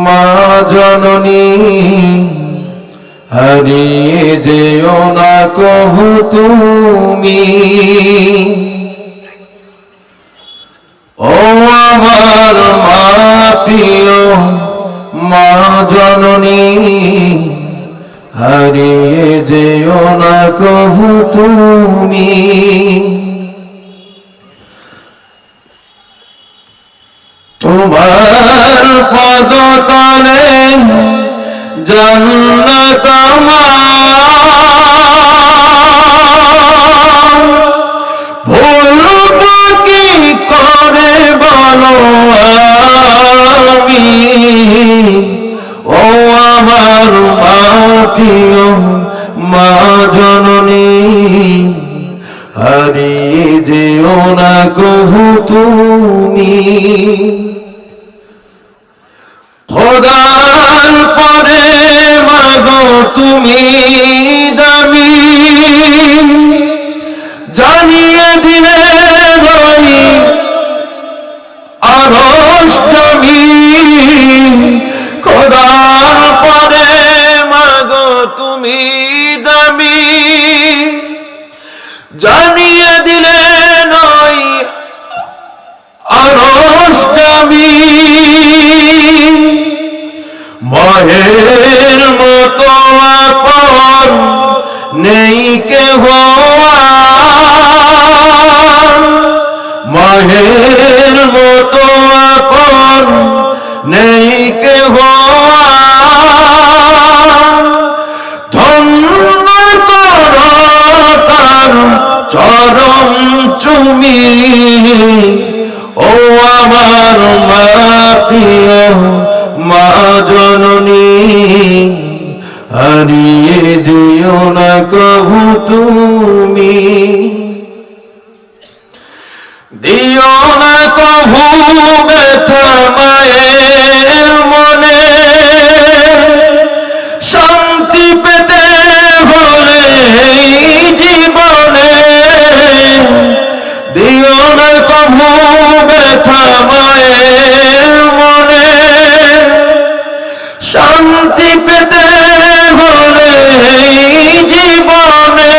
মা জননী, হারিয়ে যেও না কভু তুমি। ও আমার মা প্রিয় মা জননী, হারিয়ে যেও না কভু তুমি। তোমার পদতলে জান্নাত আমার, ভুলবো কি করে বলো আমি। ও আমার মা প্রিয় মা জননী, হারিয়ে যেও না কভু তুমি। খোদার পরে মাগো তুমি দামি, জানিয়ে দিলে রই আরশ জমিন। খোদার পরে মাগো তুমি দামি, জানিয়ে দিলে নই মায়ের মতো আপন নেই কেহ আর, মায়ের মতো আপন নেই কেহ আর, ধন্য করো তার চরণ চুমি, ও আমার মা প্রিয় মা জননী, হারিয়ে যেও না কভু তুমি, দিও না কভু ব্যথা মায়ের মনে, শান্তি পেতে হলে এই জীবনে, দিও না কভু ব্যথা মায়ের মনে, শান্তি পেতে হলে এই জীবনে,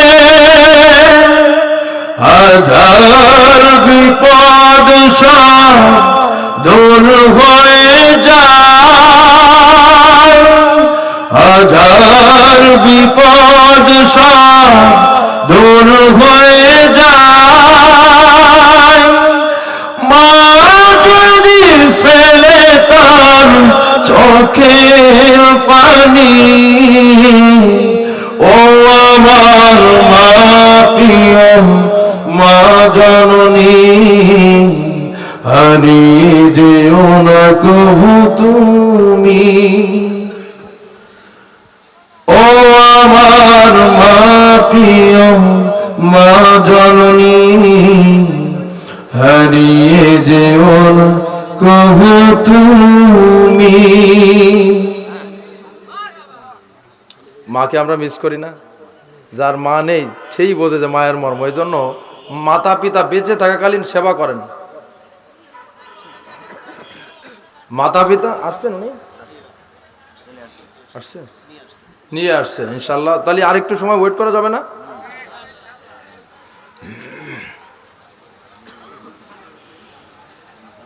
হাজার বিপদ সব দূর হয়ে যায়, হাজার বিপদ সব দূর হয়ে যায়, মা যদি ফেলে তার চোখের পানি, ও আমার মা প্রিয় মা জননী, হারিয়ে যেও না কভু তুমি, ও আমার মা প্রিয় মা জননী, হারিয়ে যেও না কভু তুমি। মাকে আমরা মিস করি না? যার মা নেই সেই বোঝে যে মায়ের মর্ম। এই জন্য মাতা পিতা বেঁচে থাকাকালীন সেবা করেন। মাতা পিতা আসছেন, উনি আসছেন, নিয়ে আসছেন ইনশাল্লাহ। তাহলে আরেকটু সময় ওয়েট করা যাবে না?